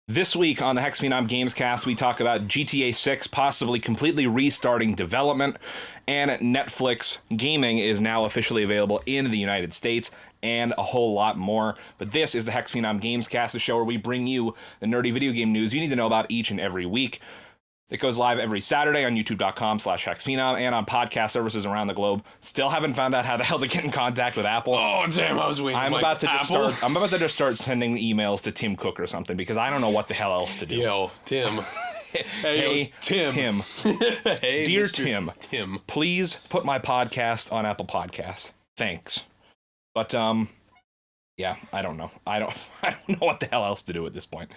This week on the HexxedPhenom Gamescast, we talk about GTA 6 possibly completely restarting development, and Netflix gaming is now officially available in the United States, and a whole lot more. But this is the HexxedPhenom Gamescast, the show where we bring you the nerdy video game news you need to know about each and every week. It goes live every Saturday on youtube.com/HexxedPhenom and on podcast services around the globe. Still haven't found out how the hell to get in contact with Apple. Oh, damn, I was waiting. I'm about to just start sending emails to Tim Cook or something because I don't know what the hell else to do. Yo, Tim. Hey, Tim. Hey, Dear Mr. Tim, please put my podcast on Apple Podcasts. Thanks. But, yeah, I don't know. I don't know what the hell else to do at this point.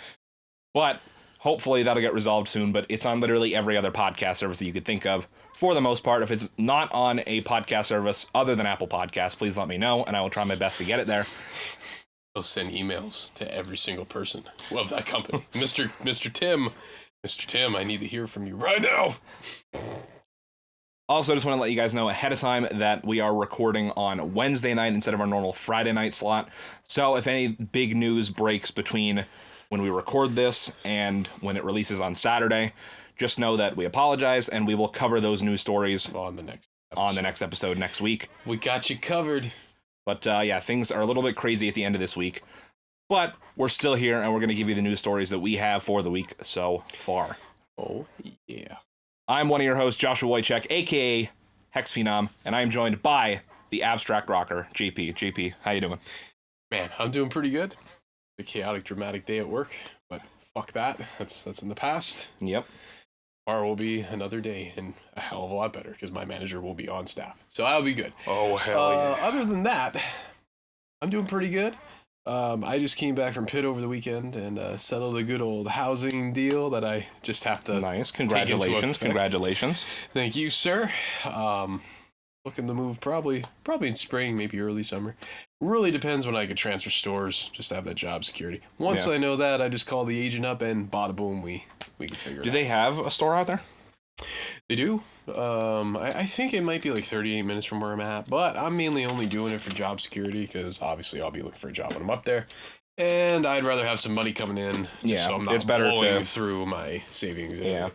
But hopefully that'll get resolved soon, but it's on literally every other podcast service that you could think of. For the most part, if it's not on a podcast service other than Apple Podcasts, please let me know, and I will try my best to get it there. I'll send emails to every single person of that company. Mr. Tim, I need to hear from you right now. Also, just want to let you guys know ahead of time that we are recording on Wednesday night instead of our normal Friday night slot. So if any big news breaks between when we record this and when it releases on Saturday, just know that we apologize and we will cover those news stories on the next episode next week. We got you covered. But yeah, things are a little bit crazy at the end of this week. But we're still here and we're going to give you the news stories that we have for the week so far. Oh, yeah. I'm one of your hosts, Joshua Wojcik, aka HexxedPhenom, and I'm joined by the abstract rocker, JP. JP, how you doing? Man, I'm doing pretty good. A chaotic, dramatic day at work, but fuck that. That's in the past. Yep. Tomorrow will be another day and a hell of a lot better because my manager will be on staff, so I'll be good. Oh hell yeah! Other than that, I'm doing pretty good. I just came back from Pitt over the weekend and settled a good old housing deal that I just have to. Nice, congratulations! Thank you, sir. Looking to move probably in spring, maybe early summer. Really depends when I could transfer stores, just to have that job security. Once I know that, I just call the agent up and bada boom, we can figure it out. Do they have a store out there? They do. I think it might be like 38 minutes from where I'm at, but I'm mainly only doing it for job security because obviously I'll be looking for a job when I'm up there. And I'd rather have some money coming in just so I'm not blowing through my savings. Yeah.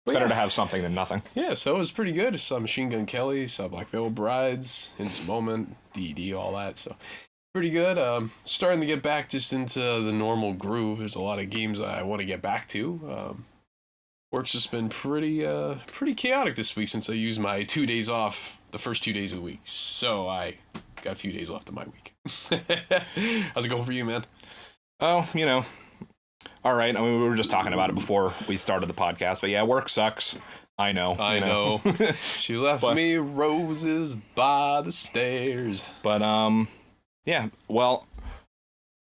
It's better to have something than nothing. Yeah, so it was pretty good. Saw Machine Gun Kelly, saw Black Veil Brides, Innocent Moment, D&D, all that. So pretty good. Starting to get back just into the normal groove. There's a lot of games I want to get back to. Work's just been pretty chaotic this week since I used my 2 days off the first 2 days of the week. So I got a few days left of my week. How's it going for you, man? Oh, all right. I mean, we were just talking about it before we started the podcast, but yeah, work sucks. I know. She left me roses by the stairs. But, yeah, well,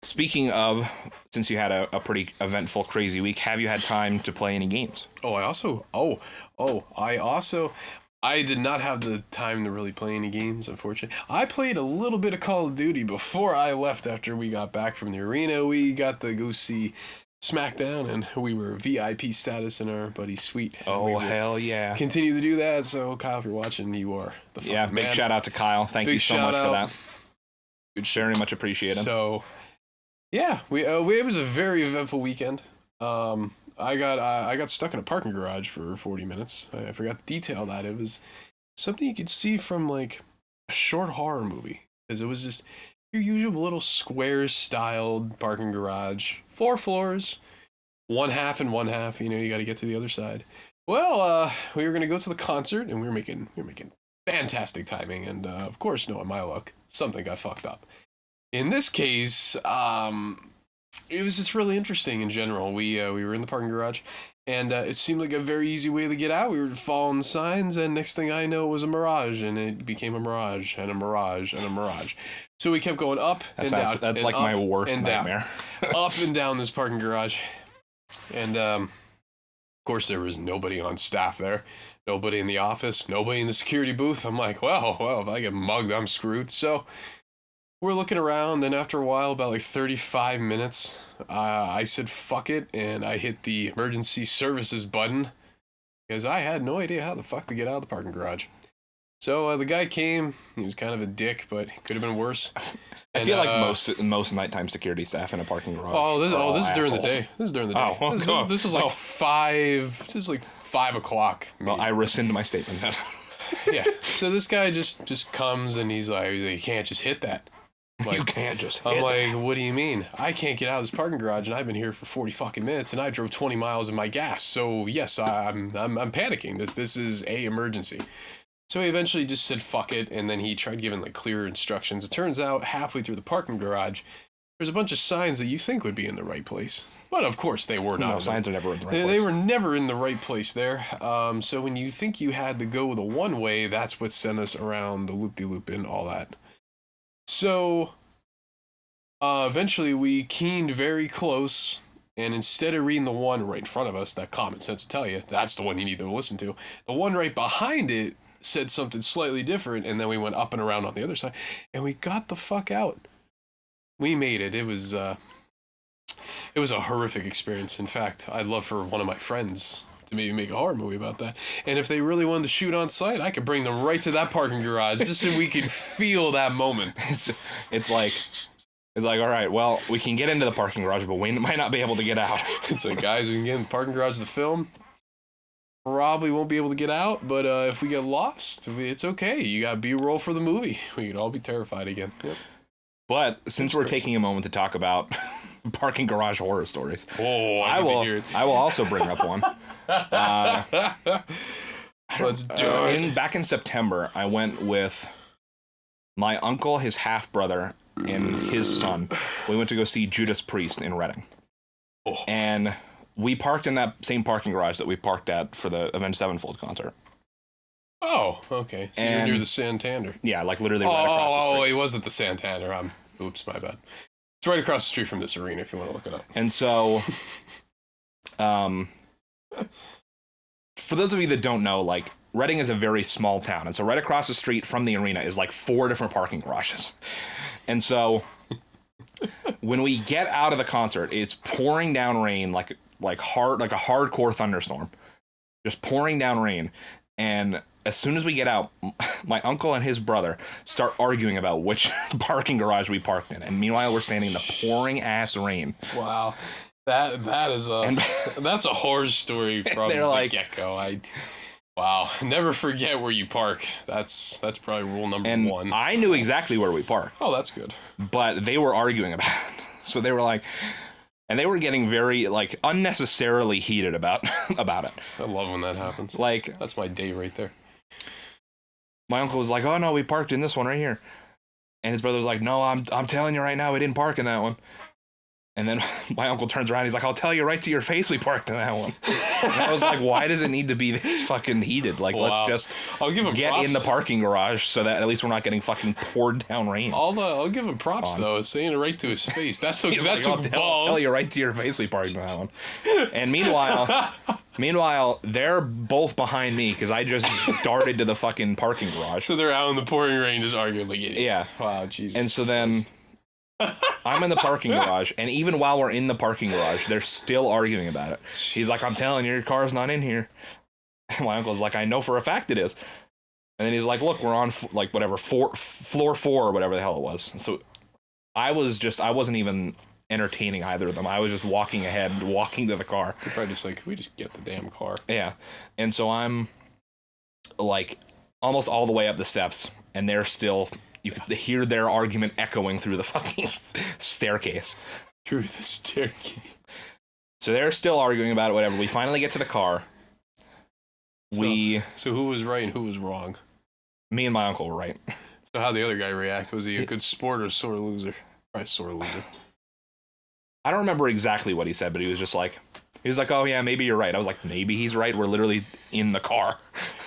speaking of, since you had a pretty eventful, crazy week, have you had time to play any games? I did not have the time to really play any games, unfortunately. I played a little bit of Call of Duty before I left after we got back from the arena. We got to go see SmackDown, and we were VIP status in our buddy's suite. Oh, hell yeah. Continue to do that, so Kyle, if you're watching, you are the fucking man. Big shout out to Kyle. Thank you so much for that. Very much appreciated. So, yeah, it was a very eventful weekend. I got stuck in a parking garage for 40 minutes. I forgot to detail that. It was something you could see from like a short horror movie, because it was just your usual little square-styled parking garage, 4 floors, one half and one half. You got to get to the other side. Well, we were gonna go to the concert, and we were making fantastic timing, and of course, knowing my luck, something got fucked up. In this case, it was just really interesting in general. We were in the parking garage, and it seemed like a very easy way to get out. We were following the signs, and next thing I know, it was a mirage, and it became a mirage, and a mirage, and a mirage. So we kept going up and down. That's like my worst nightmare. Up and down this parking garage. And, of course, there was nobody on staff there. Nobody in the office. Nobody in the security booth. I'm like, well, if I get mugged, I'm screwed. So we're looking around. Then after a while, about like 35 minutes, I said, fuck it. And I hit the emergency services button because I had no idea how the fuck to get out of the parking garage. So the guy came. He was kind of a dick, but it could have been worse. I feel like most nighttime security staff in a parking garage. This is during the day. This is during the day. Oh, this is like 5. This is like 5 o'clock. Well, I rescind my statement then. Yeah. So this guy just comes and he's like, you can't just hit that. Like, You can't just hit I'm like, that. what do you mean? I can't get out of this parking garage, and I've been here for 40 fucking minutes, and I drove 20 miles in my gas. So yes, I'm panicking. This is a emergency. So he eventually just said fuck it, and then he tried giving like clearer instructions. It turns out halfway through the parking garage, there's a bunch of signs that you think would be in the right place, but of course they were not. No, signs are never in the right place. They were never in the right place there. So when you think you had to go the one way, that's what sent us around the loop-de-loop and all that. So eventually we keened very close, and instead of reading the one right in front of us, that common sense will tell you that's the one you need to listen to, the one right behind it said something slightly different, and then we went up and around on the other side, and we got the fuck out. We made it. It was a horrific experience. In fact, I'd love for one of my friends to maybe make a horror movie about that. And if they really wanted to shoot on site, I could bring them right to that parking garage just so we could feel that moment. It's like, all right, well, we can get into the parking garage, but we might not be able to get out. It's like, guys, we can get in the parking garage to film. Probably won't be able to get out, but if we get lost, it's okay. You got B-roll for the movie. We could all be terrified again. Yep. But since we're taking a moment to talk about parking garage horror stories, I will also bring up one. Let's do it. Back in September, I went with my uncle, his half-brother, and his son. We went to go see Judas Priest in Reading. Oh. And we parked in that same parking garage that we parked at for the Avenged Sevenfold concert. Oh, okay. So you're near the Santander. Yeah, like literally right across the street. Oh, it wasn't the Santander. Oops, my bad. It's right across the street from this arena if you want to look it up. And so, for those of you that don't know, like, Reading is a very small town. And so right across the street from the arena is like 4 different parking garages. And so when we get out of the concert, it's pouring down rain like a hardcore thunderstorm. Just pouring down rain. And as soon as we get out, my uncle and his brother start arguing about which parking garage we parked in. And meanwhile, we're standing in the pouring ass rain. Wow. That's a horror story from the get-go. Wow. Never forget where you park. That's probably rule number 1. I knew exactly where we parked. Oh, that's good. But they were arguing about it. So they were like, and they were getting very, like, unnecessarily heated about it. I love when that happens. Like, that's my day right there. My uncle was like, oh no, we parked in this one right here. And his brother was like, no, I'm telling you right now, we didn't park in that one. And then my uncle turns around, he's like, I'll tell you right to your face we parked in that one. And I was like, why does it need to be this fucking heated? Like, wow. Let's just get in the parking garage so that at least we're not getting fucking poured down rain. I'll give him props, though, saying it right to his face. That's balls. I'll tell you right to your face we parked in that one. And meanwhile, they're both behind me because I just darted to the fucking parking garage. So they're out in the pouring rain just arguing like idiots. Yeah. Wow, Jesus. And so then I'm in the parking garage, and even while we're in the parking garage, they're still arguing about it. He's like, I'm telling you, your car's not in here. And my uncle's like, I know for a fact it is. And then he's like, look, we're on floor 4 or whatever the hell it was. So I wasn't even entertaining either of them. I was just walking to the car. You're probably just like, can we just get the damn car? Yeah. And so I'm like almost all the way up the steps, and they're still, you could hear their argument echoing through the fucking staircase. Through the staircase. So they're still arguing about it, whatever. We finally get to the car. So who was right and who was wrong? Me and my uncle were right. So how'd the other guy react? Was he a good sport or a sore loser? Probably sore loser. I don't remember exactly what he said, but he was like, oh yeah, maybe you're right. I was like, maybe he's right. We're literally in the car.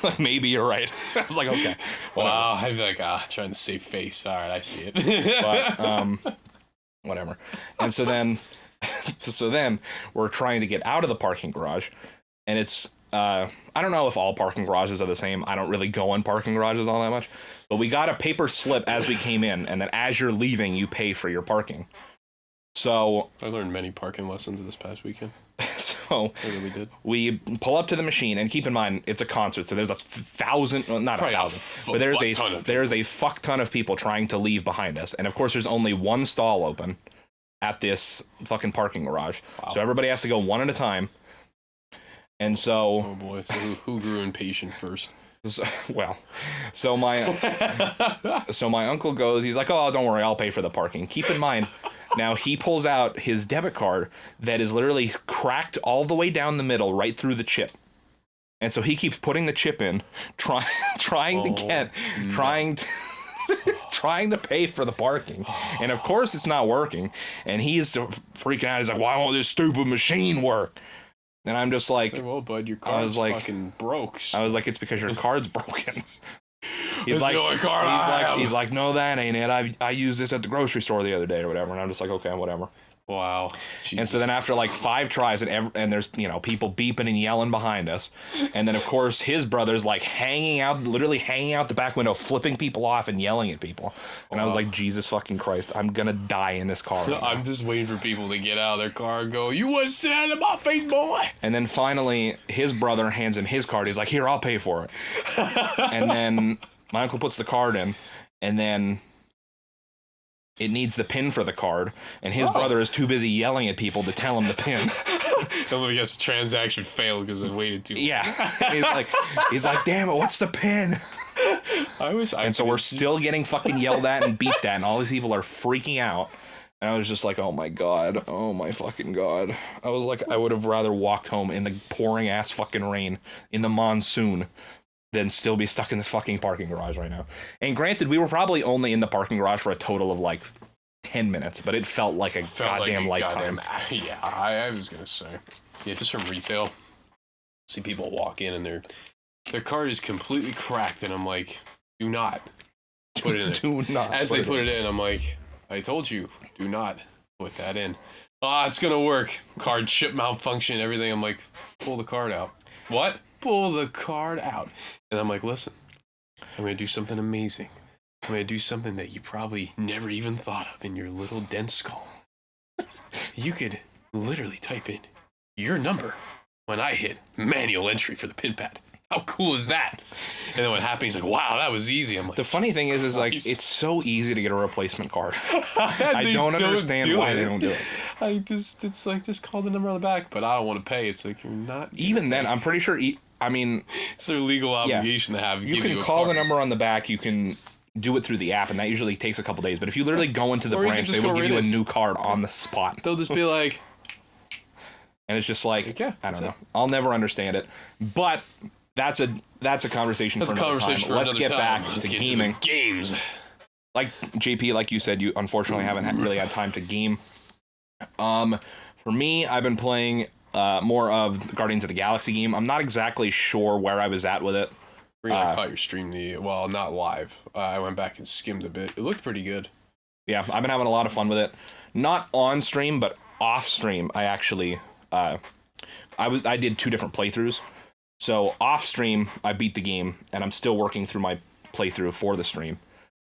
Like, maybe you're right. I was like, okay. Wow, I'd be like, trying to save face. All right, I see it. But, whatever. And so then we're trying to get out of the parking garage, and it's, I don't know if all parking garages are the same. I don't really go in parking garages all that much, but we got a paper slip as we came in, and then as you're leaving, you pay for your parking. So I learned many parking lessons this past weekend. So I really did. we pull up to the machine, and keep in mind it's a concert, so there's 1,000, well, not Probably 1,000, but there's a fuck ton of people trying to leave behind us, and of course there's only one stall open at this fucking parking garage. Wow. So everybody has to go one at a time. And so, oh boy, so who grew impatient first? So my uncle goes, he's like, oh, don't worry, I'll pay for the parking. Keep in mind, now he pulls out his debit card that is literally cracked all the way down the middle, right through the chip. And so he keeps putting the chip in, trying to pay for the parking. And of course it's not working. And he's freaking out. He's like, why won't this stupid machine work? And I'm just like, well, bud, your card's fucking broke. I was like, it's because your card's broken. He's like, he's like, no, that ain't it. I used this at the grocery store the other day or whatever. And I'm just like, okay, whatever. Wow. Jesus. And so then after like 5 tries and there's, people beeping and yelling behind us. And then of course his brother's like literally hanging out the back window, flipping people off and yelling at people. And I was like, Jesus fucking Christ, I'm going to die in this car. Right I'm just waiting for people to get out of their car and go, you was sitting in my face, boy. And then finally his brother hands him his card. He's like, here, I'll pay for it. And then my uncle puts the card in, and then it needs the pin for the card, and his brother is too busy yelling at people to tell him the pin. I guess the transaction failed because it waited too long. Yeah. He's like, damn it, what's the pin? So we're still getting fucking yelled at and beeped at, and all these people are freaking out. And I was just like, oh my God. Oh my fucking God. I was like, I would have rather walked home in the pouring ass fucking rain in the monsoon than still be stuck in this fucking parking garage right now. And granted, we were probably only in the parking garage for a total of like 10 minutes, but it felt like a goddamn lifetime. Yeah, I was gonna say. Yeah, just from retail. See people walk in and their card is completely cracked, and I'm like, do not put it in there. Do not. As they put it in, I'm like, I told you, do not put that in. It's gonna work. Card chip malfunction, everything. I'm like, pull the card out. What? Pull the card out. And I'm like, listen, I'm going to do something amazing. I'm going to do something that you probably never even thought of in your little dense skull. You could literally type in your number when I hit manual entry for the pin pad. How cool is that? And then what happened, he's like, wow, that was easy. I'm like, the funny thing is like, it's so easy to get a replacement card. I don't understand why they don't do it. It's like, just call the number on the back, but I don't want to pay. It's like, you're not. Even then, I'm pretty sure, it's their legal obligation to have. You can call the number on the back. You can do it through the app, and that usually takes a couple days. But if you literally go into the branch, they will give you a new card on the spot. They'll just be like, and it's just like, I don't know. I'll never understand it. But that's a conversation for another time. Let's get back to gaming. To games. Like JP, like you said, you unfortunately haven't really had time to game. For me, I've been playing more of the Guardians of the Galaxy game. I'm not exactly sure where I was at with it. I caught your stream, not live. I went back and skimmed a bit. It looked pretty good. Yeah, I've been having a lot of fun with it. Not on stream, but off stream. I actually, I did 2 different playthroughs. So off stream, I beat the game, and I'm still working through my playthrough for the stream.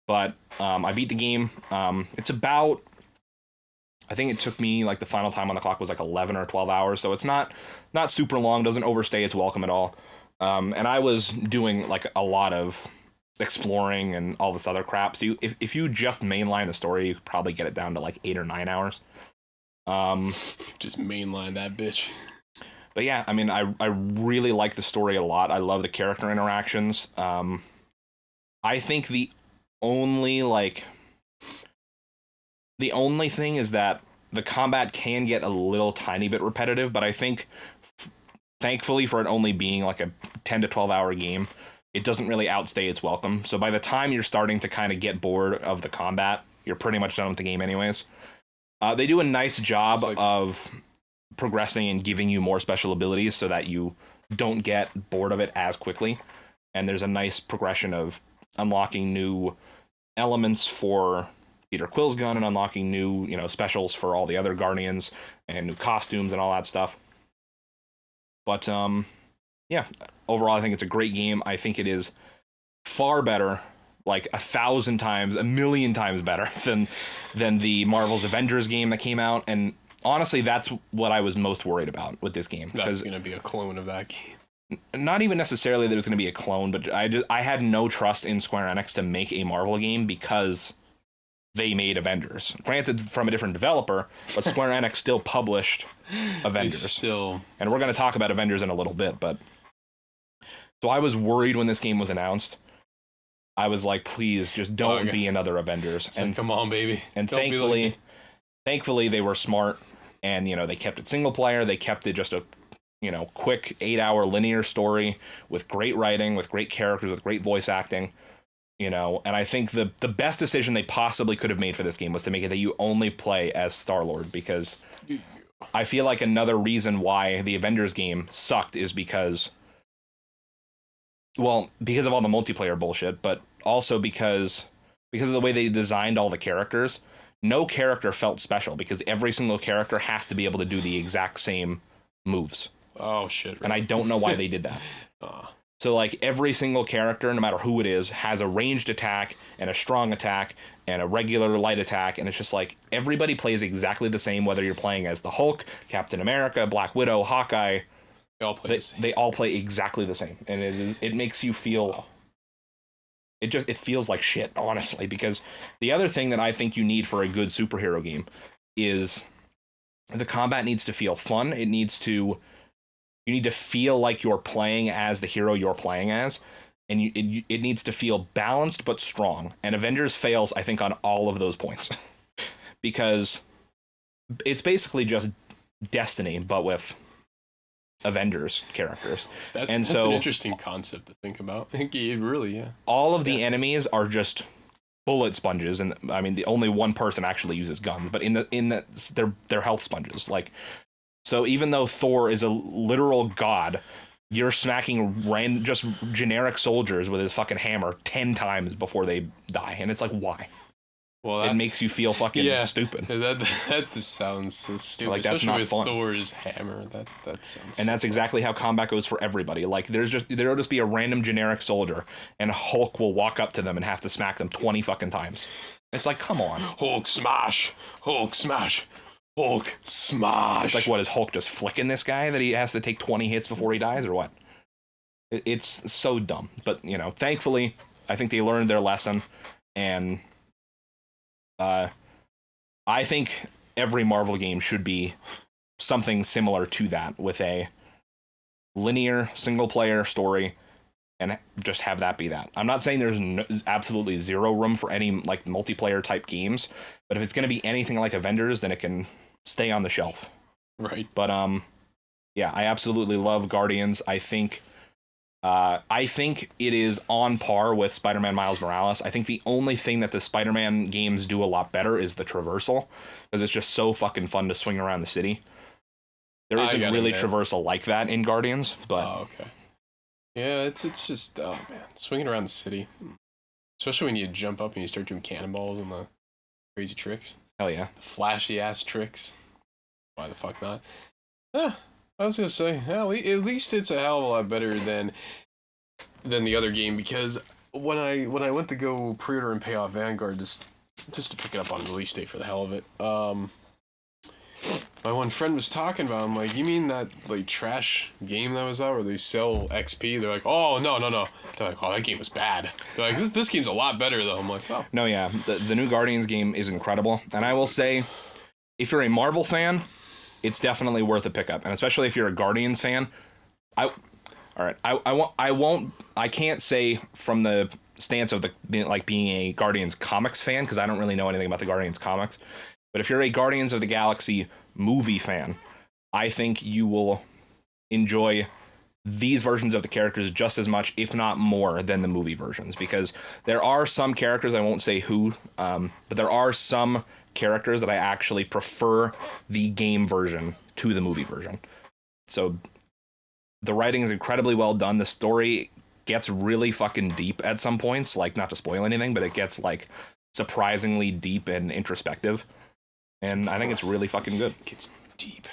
But I beat the game. It's about, I think it took me, like, the final time on the clock was like 11 or 12 hours. So it's not super long, doesn't overstay its welcome at all. And I was doing like a lot of exploring and all this other crap. So if you just mainline the story, you could probably get it down to like 8 or 9 hours. Just mainline that bitch. But yeah, I mean, I really like the story a lot. I love the character interactions. I think the only thing is that the combat can get a little tiny bit repetitive, but I think thankfully for it only being like a 10 to 12 hour game, it doesn't really outstay its welcome. So by the time you're starting to kind of get bored of the combat, you're pretty much done with the game anyways. They do a nice job of progressing and giving you more special abilities so that you don't get bored of it as quickly. And there's a nice progression of unlocking new elements for Peter Quill's gun and unlocking new, specials for all the other Guardians and new costumes and all that stuff. But, yeah, overall, I think it's a great game. I think it is far better, like 1,000 times, 1,000,000 times better than the Marvel's Avengers game that came out. And honestly, that's what I was most worried about with this game. That's going to be a clone of that game. Not even necessarily that it was going to be a clone, but I had no trust in Square Enix to make a Marvel game because they made Avengers. Granted, from a different developer, but Square Enix still published Avengers. And we're going to talk about Avengers in a little bit, but... So I was worried when this game was announced. I was like, please, just don't be another Avengers. And like, come on, baby. And thankfully, they were smart, and, you know, they kept it single player. They kept it just a, you know, quick 8-hour linear story with great writing, with great characters, with great voice acting. You know, and I think the best decision they possibly could have made for this game was to make it that you only play as Star-Lord, because I feel like another reason why the Avengers game sucked is because of all the multiplayer bullshit, but also because of the way they designed all the characters. No character felt special because every single character has to be able to do the exact same moves. Oh, shit. Right. And I don't know why they did that. So, like, every single character, no matter who it is, has a ranged attack and a strong attack and a regular light attack. And it's just like everybody plays exactly the same, whether you're playing as the Hulk, Captain America, Black Widow, Hawkeye. They all play exactly the same. And it makes you feel... It feels like shit, honestly, because the other thing that I think you need for a good superhero game is the combat needs to feel fun. You need to feel like you're playing as the hero you're playing as, and it needs to feel balanced but strong. And Avengers fails, I think, on all of those points because it's basically just Destiny, but with Avengers characters. That's an interesting concept to think about. It really, yeah. All of the enemies are just bullet sponges, and I mean, the only one person actually uses guns, but they're health sponges. Like, so even though Thor is a literal god, you're smacking just generic soldiers with his fucking hammer 10 times before they die, and it's like, why? Well, it makes you feel fucking stupid. That just sounds so stupid. Like, that's not fun. Thor's hammer, that sounds. And that's exactly how combat goes for everybody. Like, there'll just be a random generic soldier, and Hulk will walk up to them and have to smack them 20 fucking times. It's like, come on. Hulk smash, Hulk smash, Hulk smash. It's like, what, is Hulk just flicking this guy that he has to take 20 hits before he dies, or what? It's so dumb. But, you know, thankfully, I think they learned their lesson, and I think every Marvel game should be something similar to that, with a linear single-player story, and just have that be that. I'm not saying there's absolutely zero room for any like multiplayer type games, but if it's going to be anything like Avengers, then it can stay on the shelf. Right. But yeah, I absolutely love Guardians. I think it is on par with Spider-Man Miles Morales. I think the only thing that the Spider-Man games do a lot better is the traversal, because it's just so fucking fun to swing around the city. There isn't really traversal like that in Guardians, but... Oh, okay. Yeah, it's just, oh man, swinging around the city. Especially when you jump up and you start doing cannonballs and the crazy tricks. Hell yeah. The flashy-ass tricks. Why the fuck not? Yeah. I was gonna say, well, at least it's a hell of a lot better than the other game, because when I went to go pre-order and pay off Vanguard just to pick it up on release date for the hell of it, my one friend was talking about, I'm like, you mean that like trash game that was out where they sell XP? They're like, oh no. They're like, oh, that game was bad. They're like, this game's a lot better though. I'm like, oh. No, yeah, the new Guardians game is incredible, and I will say, if you're a Marvel fan, it's definitely worth a pickup, and especially if you're a Guardians fan. I can't say from the stance of being a Guardians comics fan, because I don't really know anything about the Guardians comics. But if you're a Guardians of the Galaxy movie fan, I think you will enjoy these versions of the characters just as much, if not more, than the movie versions, because there are some characters, I won't say who, but there are some characters that I actually prefer the game version to the movie version. So the writing is incredibly well done. The story gets really fucking deep at some points, like, not to spoil anything, but it gets like surprisingly deep and introspective, and I think it's really fucking good. It gets deep.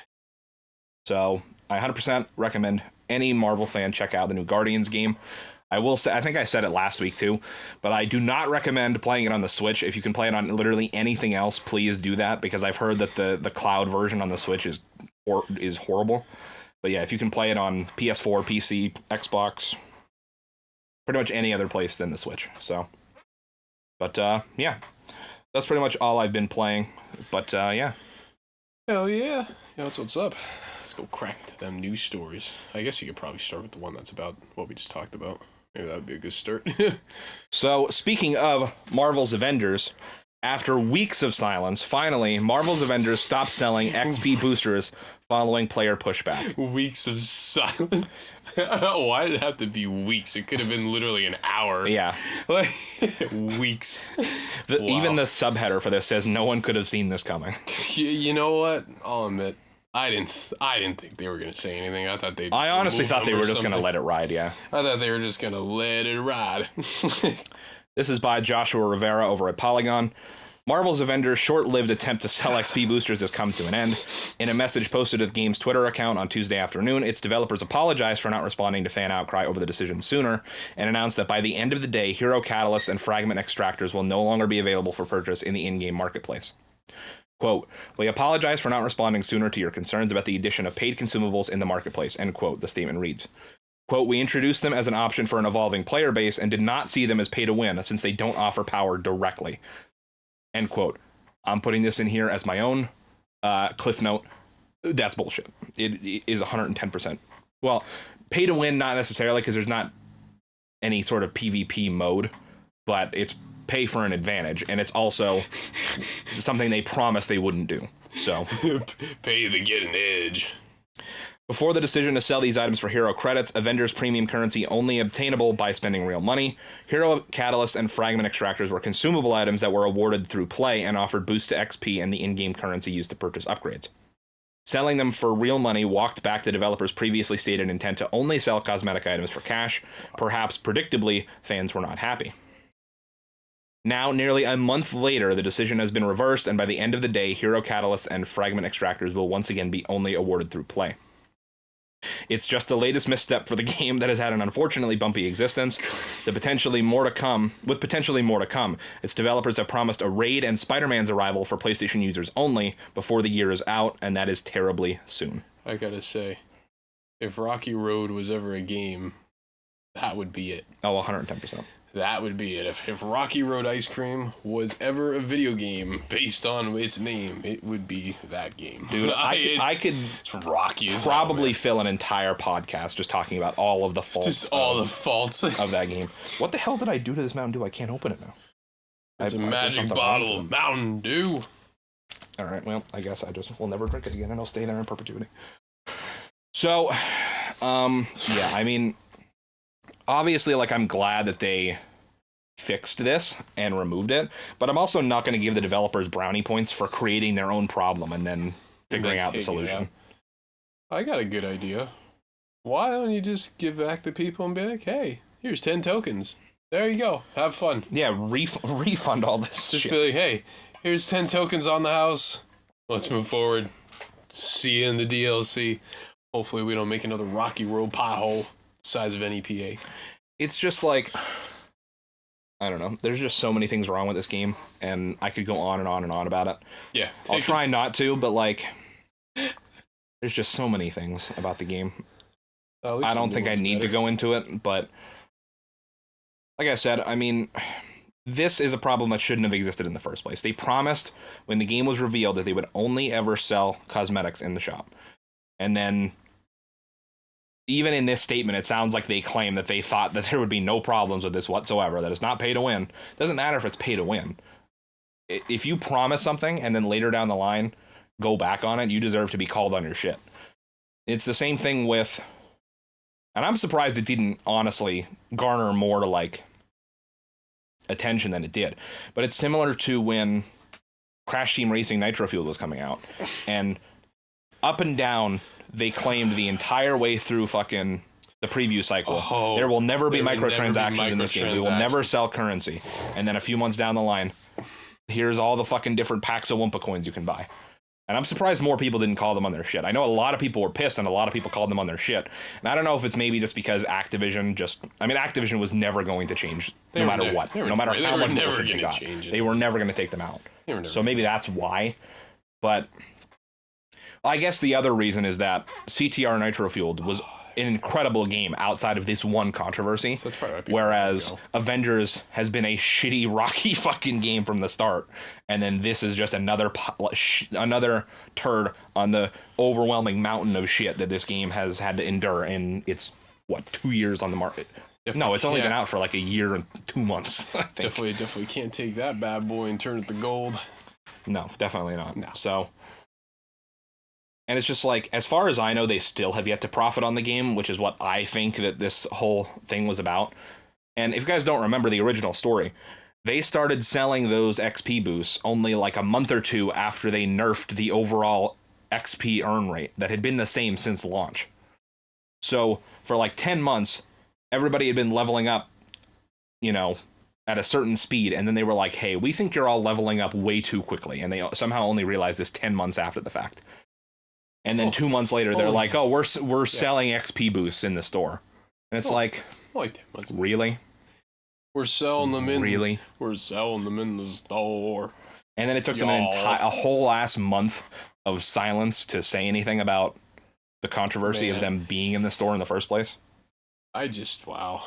So I 100% recommend any Marvel fan check out the new Guardians game. I will say, I think I said it last week too, but I do not recommend playing it on the Switch. If you can play it on literally anything else, please do that, because I've heard that the cloud version on the Switch is horrible. But yeah, if you can play it on PS4, PC, Xbox, pretty much any other place than the Switch. So, but yeah, that's pretty much all I've been playing. But yeah. Hell yeah. Yeah, that's what's up. Let's go crack into them news stories. I guess you could probably start with the one that's about what we just talked about. Maybe that would be a good start. So, speaking of Marvel's Avengers, after weeks of silence, finally, Marvel's Avengers stopped selling XP boosters following player pushback. Weeks of silence? Why did it have to be weeks? It could have been literally an hour. Yeah. Like, weeks. Wow. Even the subheader for this says no one could have seen this coming. You know what? I'll admit, I didn't think they were gonna say anything. I thought I honestly thought they were just gonna let it ride. Yeah. I thought they were just gonna let it ride. This is by Joshua Rivera over at Polygon. Marvel's Avengers' short-lived attempt to sell XP boosters has come to an end. In a message posted to the game's Twitter account on Tuesday afternoon, its developers apologized for not responding to fan outcry over the decision sooner, and announced that by the end of the day, Hero Catalysts and Fragment Extractors will no longer be available for purchase in the in-game marketplace. Quote, "We apologize for not responding sooner to your concerns about the addition of paid consumables in the marketplace," end quote, the statement reads. Quote, "We introduced them as an option for an evolving player base and did not see them as pay to win since they don't offer power directly." End quote. I'm putting this in here as my own cliff note. That's bullshit. It is 110%. Well, pay to win, not necessarily, because there's not any sort of PvP mode, but it's pay for an advantage, and it's also something they promised they wouldn't do. So pay to get an edge. Before the decision to sell these items for hero credits, Avengers premium currency only obtainable by spending real money, Hero Catalysts and Fragment Extractors were consumable items that were awarded through play and offered boosts to XP and the in-game currency used to purchase upgrades. Selling them for real money walked back the developers' previously stated intent to only sell cosmetic items for cash. Perhaps predictably, fans were not happy. Now, nearly a month later, the decision has been reversed, and by the end of the day, Hero Catalysts and Fragment Extractors will once again be only awarded through play. It's just the latest misstep for the game that has had an unfortunately bumpy existence. With potentially more to come, its developers have promised a raid and Spider-Man's arrival for PlayStation users only before the year is out, and that is terribly soon. I gotta say, if Rocky Road was ever a game, that would be it. Oh, 110%. That would be it. If Rocky Road Ice Cream was ever a video game based on its name, it would be that game. Dude, I could Rocky probably fill an entire podcast just talking about all of the faults. Just all the faults of that game. What the hell did I do to this Mountain Dew? I can't open it now. It's a magic bottle of Mountain Dew. All right, well, I guess I just will never drink it again, and I'll stay there in perpetuity. So, yeah, I mean, obviously, like, I'm glad that they fixed this and removed it, but I'm also not going to give the developers brownie points for creating their own problem and then figuring out the solution. I got a good idea. Why don't you just give back to people and be like, hey, here's 10 tokens. There you go. Have fun. Yeah, refund all this just shit. Be like, hey, here's 10 tokens on the house. Let's move forward. See you in the DLC. Hopefully we don't make another Rocky Road pothole size of NEPA. It's just like, I don't know. There's just so many things wrong with this game, and I could go on and on and on about it. Yeah. I'll try not to, but like, there's just so many things about the game. I don't think I need to go into it, but like I said, I mean, this is a problem that shouldn't have existed in the first place. They promised when the game was revealed that they would only ever sell cosmetics in the shop. And then even in this statement, it sounds like they claim that they thought that there would be no problems with this whatsoever, that it's not pay to win. It doesn't matter if it's pay to win. If you promise something and then later down the line go back on it, you deserve to be called on your shit. It's the same thing with, and I'm surprised it didn't honestly garner more like attention than it did, but it's similar to when Crash Team Racing Nitro Fuel was coming out, and up and down they claimed the entire way through fucking the preview cycle, there will never be microtransactions in this game. We will never sell currency. And then a few months down the line, here's all the fucking different packs of Wumpa coins you can buy. And I'm surprised more people didn't call them on their shit. I know a lot of people were pissed and a lot of people called them on their shit. And I don't know if it's maybe just because Activision was never going to change no matter what. No matter how much bullshit they got. They were never going to take them out. So maybe that's why. But I guess the other reason is that CTR Nitro Fueled was an incredible game outside of this one controversy. So that's probably whereas Avengers has been a shitty, rocky fucking game from the start, and then this is just another turd on the overwhelming mountain of shit that this game has had to endure in its 2 years on the market. No, it's only been out for like a year and 2 months. I think. Definitely can't take that bad boy and turn it to gold. No, definitely not. No. So. And it's just like, as far as I know, they still have yet to profit on the game, which is what I think that this whole thing was about. And if you guys don't remember the original story, they started selling those XP boosts only like a month or two after they nerfed the overall XP earn rate that had been the same since launch. So for like 10 months, everybody had been leveling up, at a certain speed. And then they were like, hey, we think you're all leveling up way too quickly. And they somehow only realized this 10 months after the fact. And then 2 months later, they're like, "Oh, we're selling XP boosts in the store," and it's like 10 months. Really? We're selling them in. Really? We're selling them in the store. And then it took them a whole ass month of silence to say anything about the controversy of them being in the store in the first place. Wow.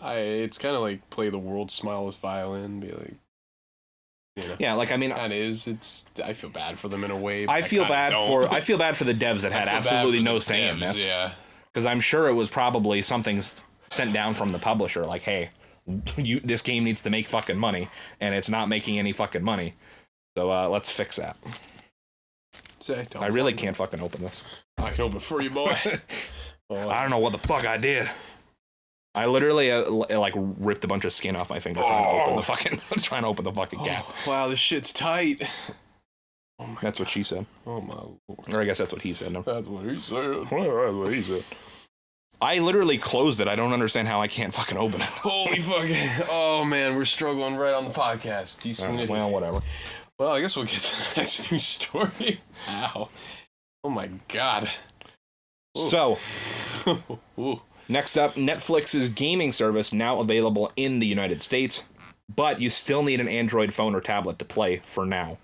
It's kind of like play the world's smallest violin, be like. Yeah, like I feel bad for them in a way. I feel bad for the devs that had absolutely no say in this. Yeah, because I'm sure it was probably something sent down from the publisher, like, hey, this game needs to make fucking money, and it's not making any fucking money. So let's fix that. I really can't fucking open this. I can open it for you, boy. I don't know what the fuck I did. I literally ripped a bunch of skin off my finger trying to open the fucking cap. Wow, this shit's tight. That's what she said. Oh my Lord. Or I guess that's what he said. No. That's what he said. That's what he said. I literally closed it. I don't understand how I can't fucking open it. Holy fucking! Oh man, we're struggling right on the podcast. You've seen it. Well, whatever. Well, I guess we'll get to the next news story. Ow! Oh my God. Ooh. So. Ooh. Next up, Netflix's gaming service now available in the United States, but you still need an Android phone or tablet to play for now.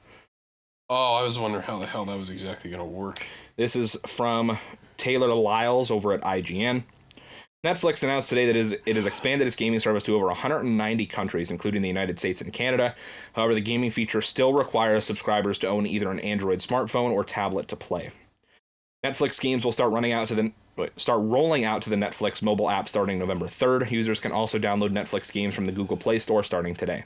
Oh, I was wondering how the hell that was exactly going to work. This is from Taylor Lyles over at IGN. Netflix announced today that it has expanded its gaming service to over 190 countries, including the United States and Canada. However, the gaming feature still requires subscribers to own either an Android smartphone or tablet to play. Netflix games will start rolling out to the Netflix mobile app starting November 3rd. Users can also download Netflix games from the Google Play Store starting today.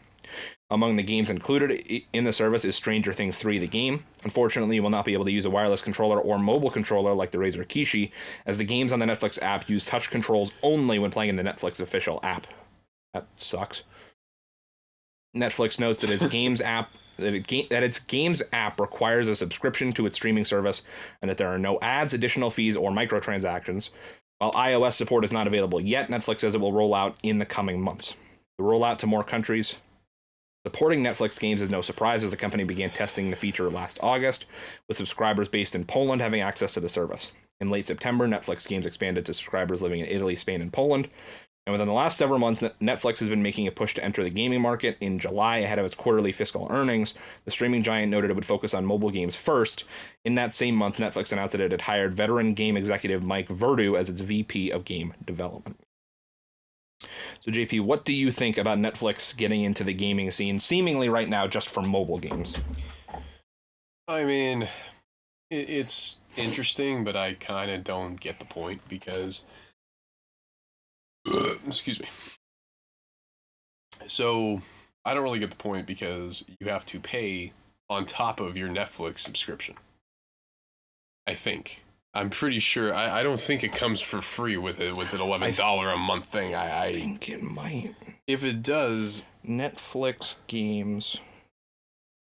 Among the games included in the service is Stranger Things 3, the game. Unfortunately, you will not be able to use a wireless controller or mobile controller like the Razer Kishi, as the games on the Netflix app use touch controls only when playing in the Netflix official app. That sucks. Netflix notes that its games app requires a subscription to its streaming service, and that there are no ads, additional fees, or microtransactions. While iOS support is not available yet, Netflix says it will roll out in the coming months. The rollout to more countries supporting Netflix games is no surprise, as the company began testing the feature last August, with subscribers based in Poland having access to the service. In late September, Netflix games expanded to subscribers living in Italy, Spain, and Poland. And within the last several months, Netflix has been making a push to enter the gaming market. In July, ahead of its quarterly fiscal earnings, the streaming giant noted it would focus on mobile games first. In that same month, Netflix announced that it had hired veteran game executive Mike Verdu as its VP of game development. So, JP, what do you think about Netflix getting into the gaming scene, seemingly right now just for mobile games? I mean, it's interesting, but I kind of don't get the point because... excuse me. So, I don't really get the point because you have to pay on top of your Netflix subscription. I think. I'm pretty sure. I don't think it comes for free with an $11 a month thing. I think it might. If it does, Netflix games.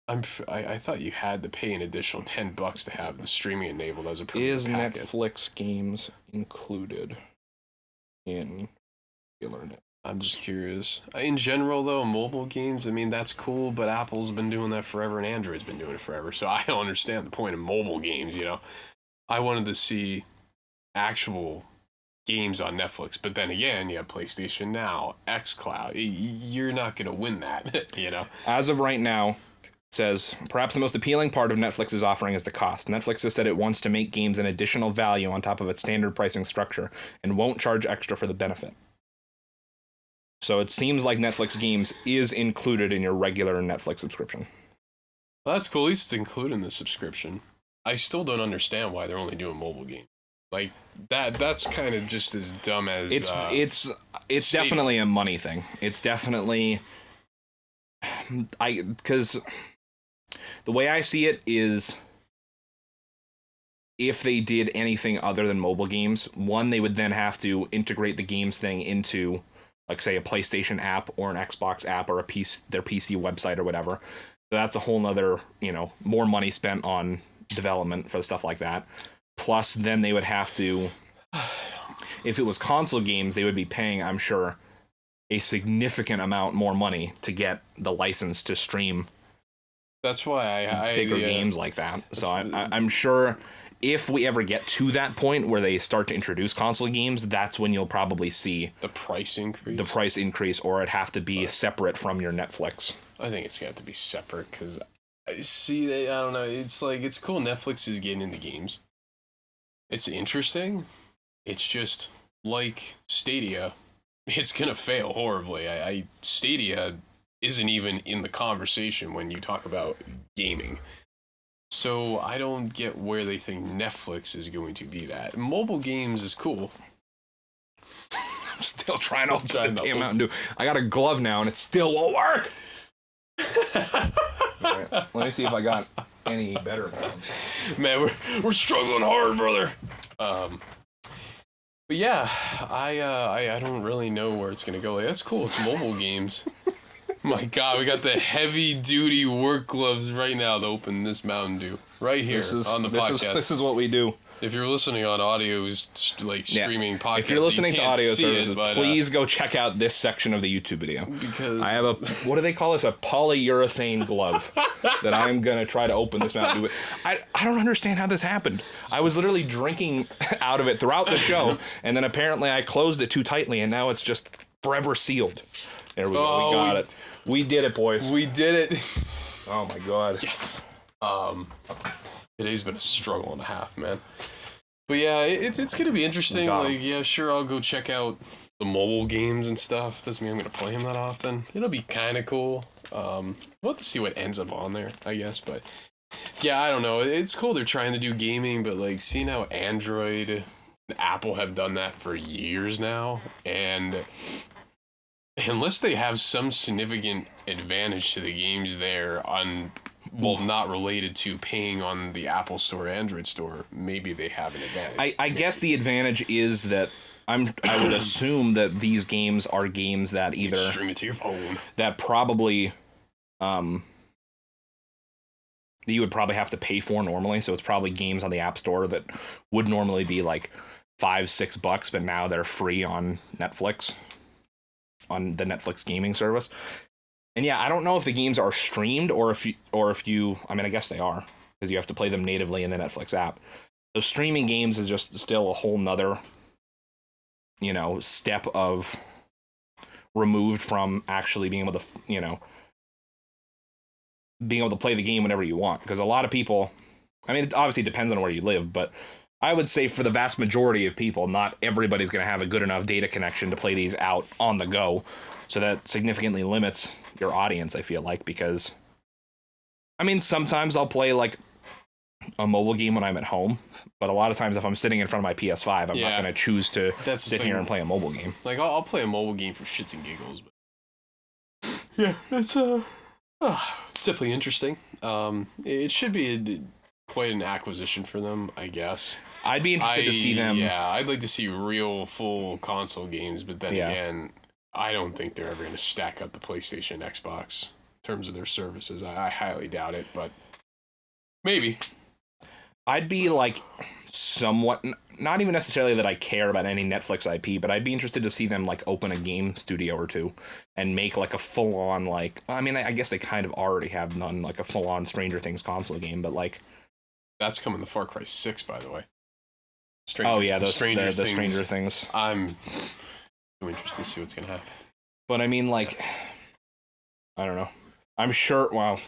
I thought you had to pay an additional $10 to have the streaming enabled as a premium packet. Netflix games included in regular Netflix? I'm just curious. In general, though, mobile games, I mean, that's cool, but Apple's been doing that forever and Android's been doing it forever. So I don't understand the point of mobile games, you know? I wanted to see actual games on Netflix, but then again, you have PlayStation Now, xCloud. You're not going to win that, you know? As of right now, it says, perhaps the most appealing part of Netflix's offering is the cost. Netflix has said it wants to make games an additional value on top of its standard pricing structure and won't charge extra for the benefit. So it seems like Netflix games is included in your regular Netflix subscription. Well, that's cool. At least it's included in the subscription. I still don't understand why they're only doing mobile games. Like that's kind of just as dumb as it's definitely a money thing. It's definitely because the way I see it is, if they did anything other than mobile games, one, they would then have to integrate the games thing into, like, say, a PlayStation app or an Xbox app or their PC website or whatever. So that's a whole nother, more money spent on development for stuff like that. Plus, then they would have to, if it was console games, they would be paying, I'm sure, a significant amount more money to get the license to stream. That's why I bigger games like that. So I'm sure if we ever get to that point where they start to introduce console games, that's when you'll probably see the price increase, or it'd have to be separate from your Netflix. I think it's got to be separate because I don't know. It's like, it's cool. Netflix is getting into games. It's interesting. It's just like Stadia. It's gonna fail horribly. Stadia isn't even in the conversation when you talk about gaming. So I don't get where they think Netflix is going to be that. Mobile games is cool. I'm still trying to open the damn Mountain Dew. I got a glove now and it still won't work. All right, let me see if I got any better ones. Man, we're struggling hard, brother. But yeah, I don't really know where it's gonna go. Like, that's cool. It's mobile games. My God, we got the heavy-duty work gloves right now to open this Mountain Dew right here on the podcast. This is what we do. If you're listening on audio, like streaming podcasts, if you're listening to audio services, but, please go check out this section of the YouTube video. Because I have what do they call this? A polyurethane glove that I'm gonna try to open this Mountain Dew with. I don't understand how this happened. I was literally drinking out of it throughout the show, and then apparently I closed it too tightly, and now it's just forever sealed. There we go. We got it. We did it, boys. We did it. Oh my God. Yes. Today's been a struggle and a half, man. But yeah, it's gonna be interesting. Like, yeah, sure, I'll go check out the mobile games and stuff. Doesn't mean I'm gonna play them that often. It'll be kind of cool. We'll have to see what ends up on there, I guess. But yeah, I don't know. It's cool they're trying to do gaming, but like, seeing how Android and Apple have done that for years now, and unless they have some significant advantage to the games there on, well, not related to paying on the Apple Store, Android Store, maybe they have an advantage. I guess the advantage is that I would assume that these games are games that either you stream it to your phone, that probably you would probably have to pay for normally. So it's probably games on the App Store that would normally be like $5-6, but now they're free on Netflix, on the Netflix gaming service. And yeah, I don't know if the games are streamed or if you I mean, I guess they are, because you have to play them natively in the Netflix app. So streaming games is just still a whole nother, step of removed from actually being able to, being able to play the game whenever you want. Because a lot of people, I mean, it obviously depends on where you live, but I would say for the vast majority of people, not everybody's going to have a good enough data connection to play these out on the go. So that significantly limits your audience, I feel like, because, I mean, sometimes I'll play like a mobile game when I'm at home, but a lot of times if I'm sitting in front of my PS5, I'm not going to choose to sit here and play a mobile game. Like, I'll play a mobile game for shits and giggles, but yeah, it's definitely interesting. It should be quite an acquisition for them, I guess. I'd be interested to see them. Yeah, I'd like to see real full console games, but then again, I don't think they're ever going to stack up the PlayStation, Xbox in terms of their services. I highly doubt it, but maybe. I'd be like somewhat, not even necessarily that I care about any Netflix IP, but I'd be interested to see them like open a game studio or two and make like a full on like, I mean, I guess they kind of already have done like a full on Stranger Things console game, but like, That's coming to Far Cry 6, by the way. the Stranger Stranger Things. I'm so interested to see what's gonna happen. But I mean, like, I don't know. I'm sure. Well,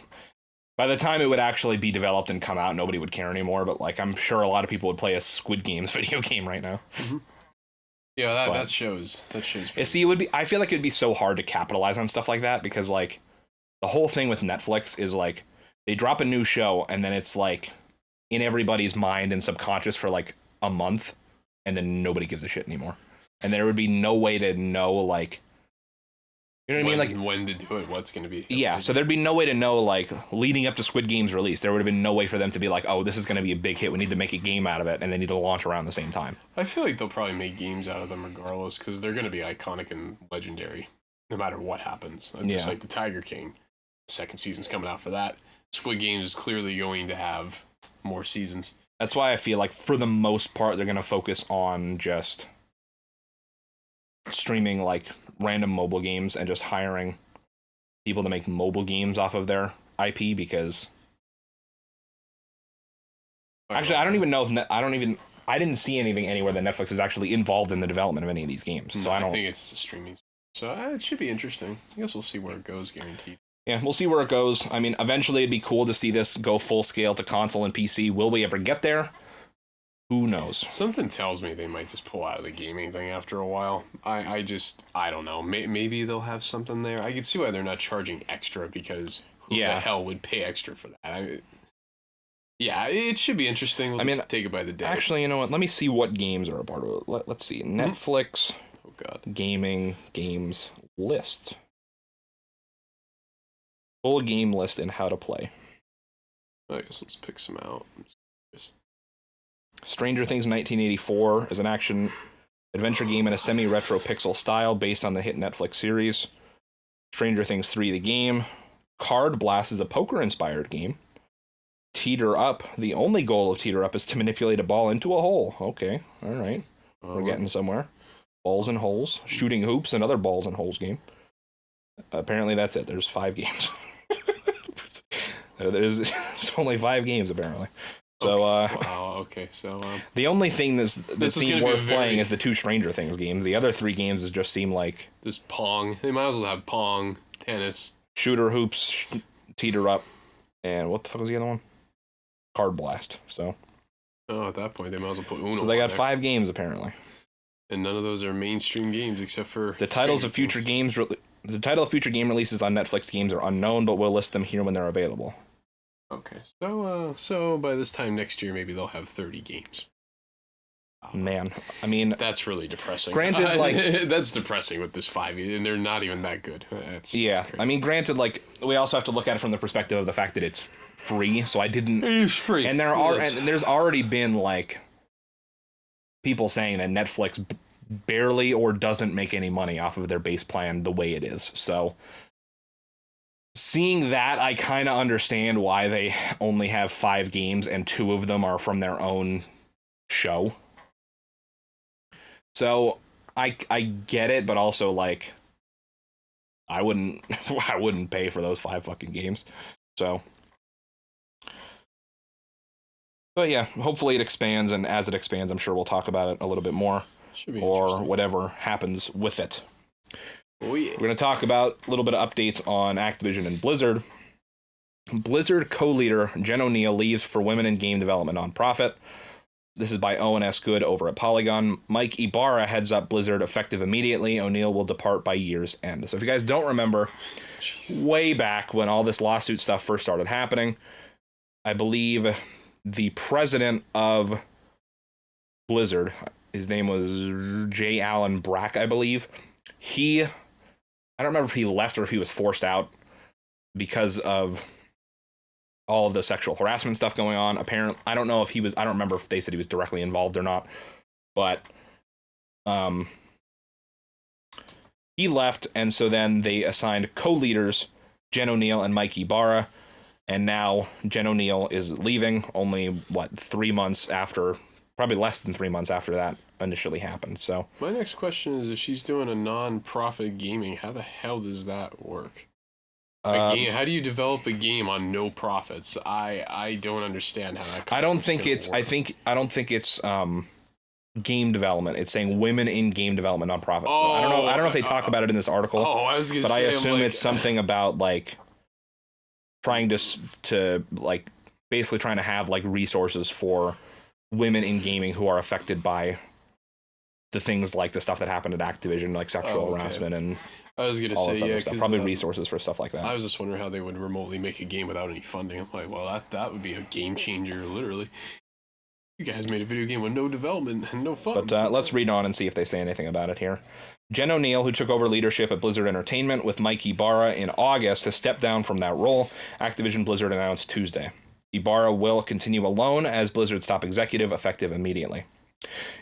by the time it would actually be developed and come out, nobody would care anymore. But like, I'm sure a lot of people would play a Squid Games video game right now. Mm-hmm. Yeah, that shows. See, it would be. I feel like it'd be so hard to capitalize on stuff like that because like the whole thing with Netflix is like they drop a new show and then it's like in everybody's mind and subconscious for like a month, and then nobody gives a shit anymore. And there would be no way to know like. You know what I mean? Like when to do it, what's going to be. Yeah, so there'd be no way to know, like, leading up to Squid Game's release, there would have been no way for them to be like, oh, this is going to be a big hit, we need to make a game out of it, and they need to launch around the same time. I feel like they'll probably make games out of them regardless, because they're going to be iconic and legendary, no matter what happens. Just like the Tiger King. Second season's coming out for that. Squid Games is clearly going to have more seasons. That's why I feel like, for the most part, they're going to focus on just streaming, like, random mobile games and just hiring people to make mobile games off of their IP, because actually I don't even know if I didn't see anything anywhere that Netflix is actually involved in the development of any of these games. So I think it's just a streaming. So it should be interesting. I guess we'll see where it goes, guaranteed. Yeah, we'll see where it goes. I mean, eventually it'd be cool to see this go full scale to console and PC. Will we ever get there? Who knows? Something tells me they might just pull out of the gaming thing after a while. I don't know. Maybe they'll have something there. I can see why they're not charging extra, because who the hell would pay extra for that? Yeah, it should be interesting. We'll just take it by the day. Actually, you know what? Let me see what games are a part of it. Let's see. Netflix. Oh, God. Gaming games list. Full game list and how to play. I guess let's pick some out. Stranger Things 1984 is an action adventure game in a semi-retro pixel style based on the hit Netflix series. Stranger Things 3 the game. Card Blast is a poker-inspired game. Teeter Up. The only goal of Teeter Up is to manipulate a ball into a hole. Okay, all right. We're getting somewhere. Balls and Holes. Shooting Hoops, another balls and holes game. Apparently that's it. There's 5 games. There's only 5 games, apparently. So, wow, okay, so... the only thing that seemed worth playing is the 2 Stranger Things games. The other 3 games just seem like... This Pong. They might as well have Pong, tennis. Shooter Hoops, Teeter Up, and what the fuck was the other one? Card Blast, so... Oh, at that point, they might as well put Uno. So they got 5 games, apparently. And none of those are mainstream games, except for... The titles of future games... The title of future game releases on Netflix games are unknown, but we'll list them here when they're available. Okay, so by this time next year, maybe they'll have 30 games. Man, I mean... That's really depressing. Granted, like... that's depressing with this 5, and they're not even that good. That's I mean, granted, like, we also have to look at it from the perspective of the fact that it's free, so I didn't... It's free. And there's already been, like, people saying that Netflix barely or doesn't make any money off of their base plan the way it is, so... Seeing that, I kind of understand why they only have 5 games and 2 of them are from their own show. So I get it, but also like I wouldn't pay for those 5 fucking games. So, but yeah, hopefully it expands, and as it expands, I'm sure we'll talk about it a little bit more, or whatever happens with it. Oh, yeah. We're going to talk about a little bit of updates on Activision and Blizzard. Blizzard co-leader Jen O'Neill leaves for Women in Game Development nonprofit. This is by Owen S. Good over at Polygon. Mike Ibarra heads up Blizzard effective immediately. O'Neill will depart by year's end. So if you guys don't remember, way back when all this lawsuit stuff first started happening, I believe the president of Blizzard, his name was J. Allen Brack, I believe. I don't remember if he left or if he was forced out because of all of the sexual harassment stuff going on. Apparently, I don't remember if they said he was directly involved or not, but he left, and so then they assigned co-leaders Jen O'Neill and Mike Ibarra. And now Jen O'Neill is leaving only, what, 3 months after, probably less than 3 months after that initially happened. So my next question is, if she's doing a non-profit gaming, how the hell does that work? How do you develop a game on no profits? I don't understand how that. I don't think it's. Work. I don't think it's game development. It's saying women in game development nonprofit. Oh, so I don't know. I don't know if they talk about it in this article. Oh, I was gonna but say, I assume it's something about like trying to like basically trying to have like resources for women in gaming who are affected by the things like the stuff that happened at Activision, like sexual harassment and. I was gonna say, yeah, because probably resources for stuff like that. I was just wondering how they would remotely make a game without any funding. I'm like, well, that would be a game changer, literally. You guys made a video game with no development and no funds. But let's read on and see if they say anything about it here. Jen O'Neill, who took over leadership at Blizzard Entertainment with Mike Ibarra in August, has stepped down from that role, Activision Blizzard announced Tuesday. Ibarra will continue alone as Blizzard's top executive, effective immediately.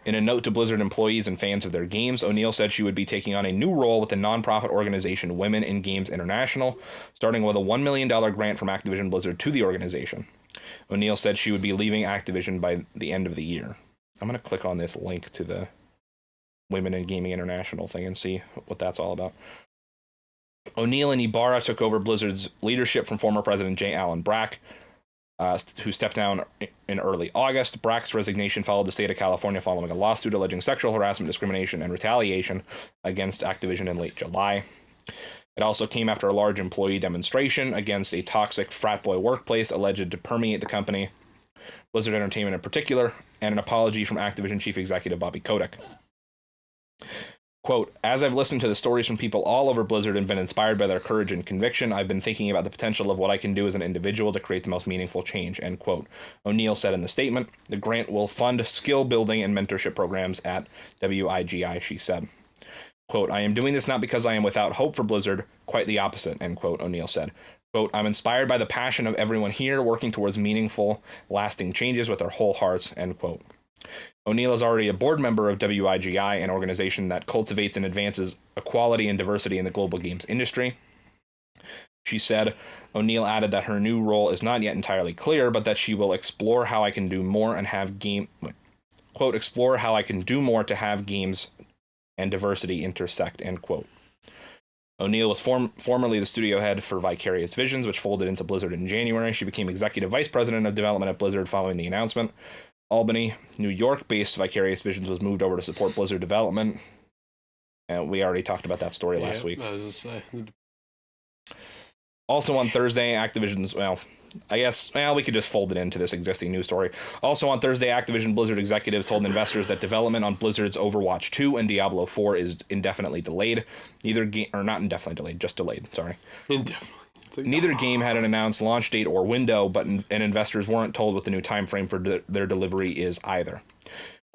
In a note to Blizzard employees and fans of their games, O'Neill said she would be taking on a new role with the nonprofit organization Women in Games International, starting with a $1 million grant from Activision Blizzard to the organization. O'Neill said she would be leaving Activision by the end of the year. I'm going to click on this link to the Women in Gaming International thing and see what that's all about. O'Neill and Ibarra took over Blizzard's leadership from former President J. Allen Brack, who stepped down in early August. Brack's resignation followed the state of California following a lawsuit alleging sexual harassment, discrimination, and retaliation against Activision in late July. It also came after a large employee demonstration against a toxic frat boy workplace alleged to permeate the company, Blizzard Entertainment in particular, and an apology from Activision chief executive Bobby Kotick. Quote, as I've listened to the stories from people all over Blizzard and been inspired by their courage and conviction, I've been thinking about the potential of what I can do as an individual to create the most meaningful change, end quote. O'Neill said in the statement, the grant will fund skill building and mentorship programs at WIGI, she said. Quote, I am doing this not because I am without hope for Blizzard, quite the opposite, end quote, O'Neill said. Quote, I'm inspired by the passion of everyone here working towards meaningful, lasting changes with their whole hearts, end quote. O'Neill is already a board member of WIGI, an organization that cultivates and advances equality and diversity in the global games industry. She said, O'Neill added that her new role is not yet entirely clear, but that she will explore how I can do more and have quote, explore how I can do more to have games and diversity intersect, end quote. O'Neill was formerly the studio head for Vicarious Visions, which folded into Blizzard in January. She became executive vice president of development at Blizzard following the announcement. Albany, New York-based Vicarious Visions was moved over to support Blizzard development. And we already talked about that story last week. I was just saying. Also on Thursday, Activision's, we could just fold it into this existing news story. Also on Thursday, Activision Blizzard executives told investors that development on Blizzard's Overwatch 2 and Diablo 4 is indefinitely delayed. Not indefinitely delayed, just delayed, sorry. Indefinitely. Neither game had an announced launch date or window, and investors weren't told what the new time frame for their delivery is either.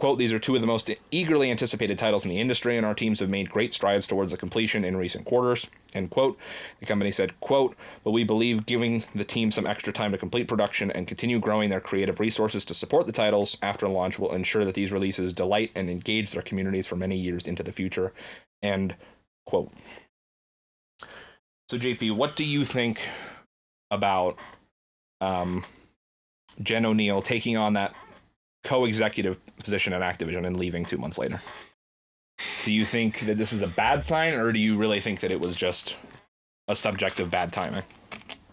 Quote, these are two of the most eagerly anticipated titles in the industry, and our teams have made great strides towards the completion in recent quarters, end quote. The company said, quote, but we believe giving the team some extra time to complete production and continue growing their creative resources to support the titles after launch will ensure that these releases delight and engage their communities for many years into the future, end quote. So, JP, what do you think about Jen O'Neill taking on that co-executive position at Activision and leaving 2 months later? Do you think that this is a bad sign, or do you really think that it was just a subject of bad timing?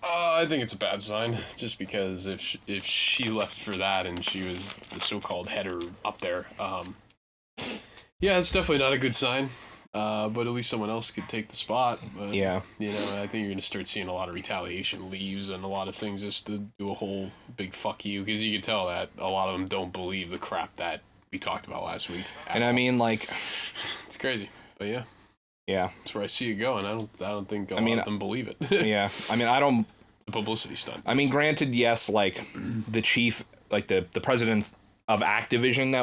I think it's a bad sign, just because if she left for that and she was the so-called header up there, yeah, it's definitely not a good sign. But at least someone else could take the spot. But, yeah. I think you're going to start seeing a lot of retaliation leaves and a lot of things just to do a whole big fuck you, because you can tell that a lot of them don't believe the crap that we talked about last week. And I mean, like, it's crazy, but yeah, that's where I see it going. I don't think a lot of them believe it. Yeah, I mean, I don't. It's a publicity stunt. I mean, granted, yes, like the chief, like the president of Activision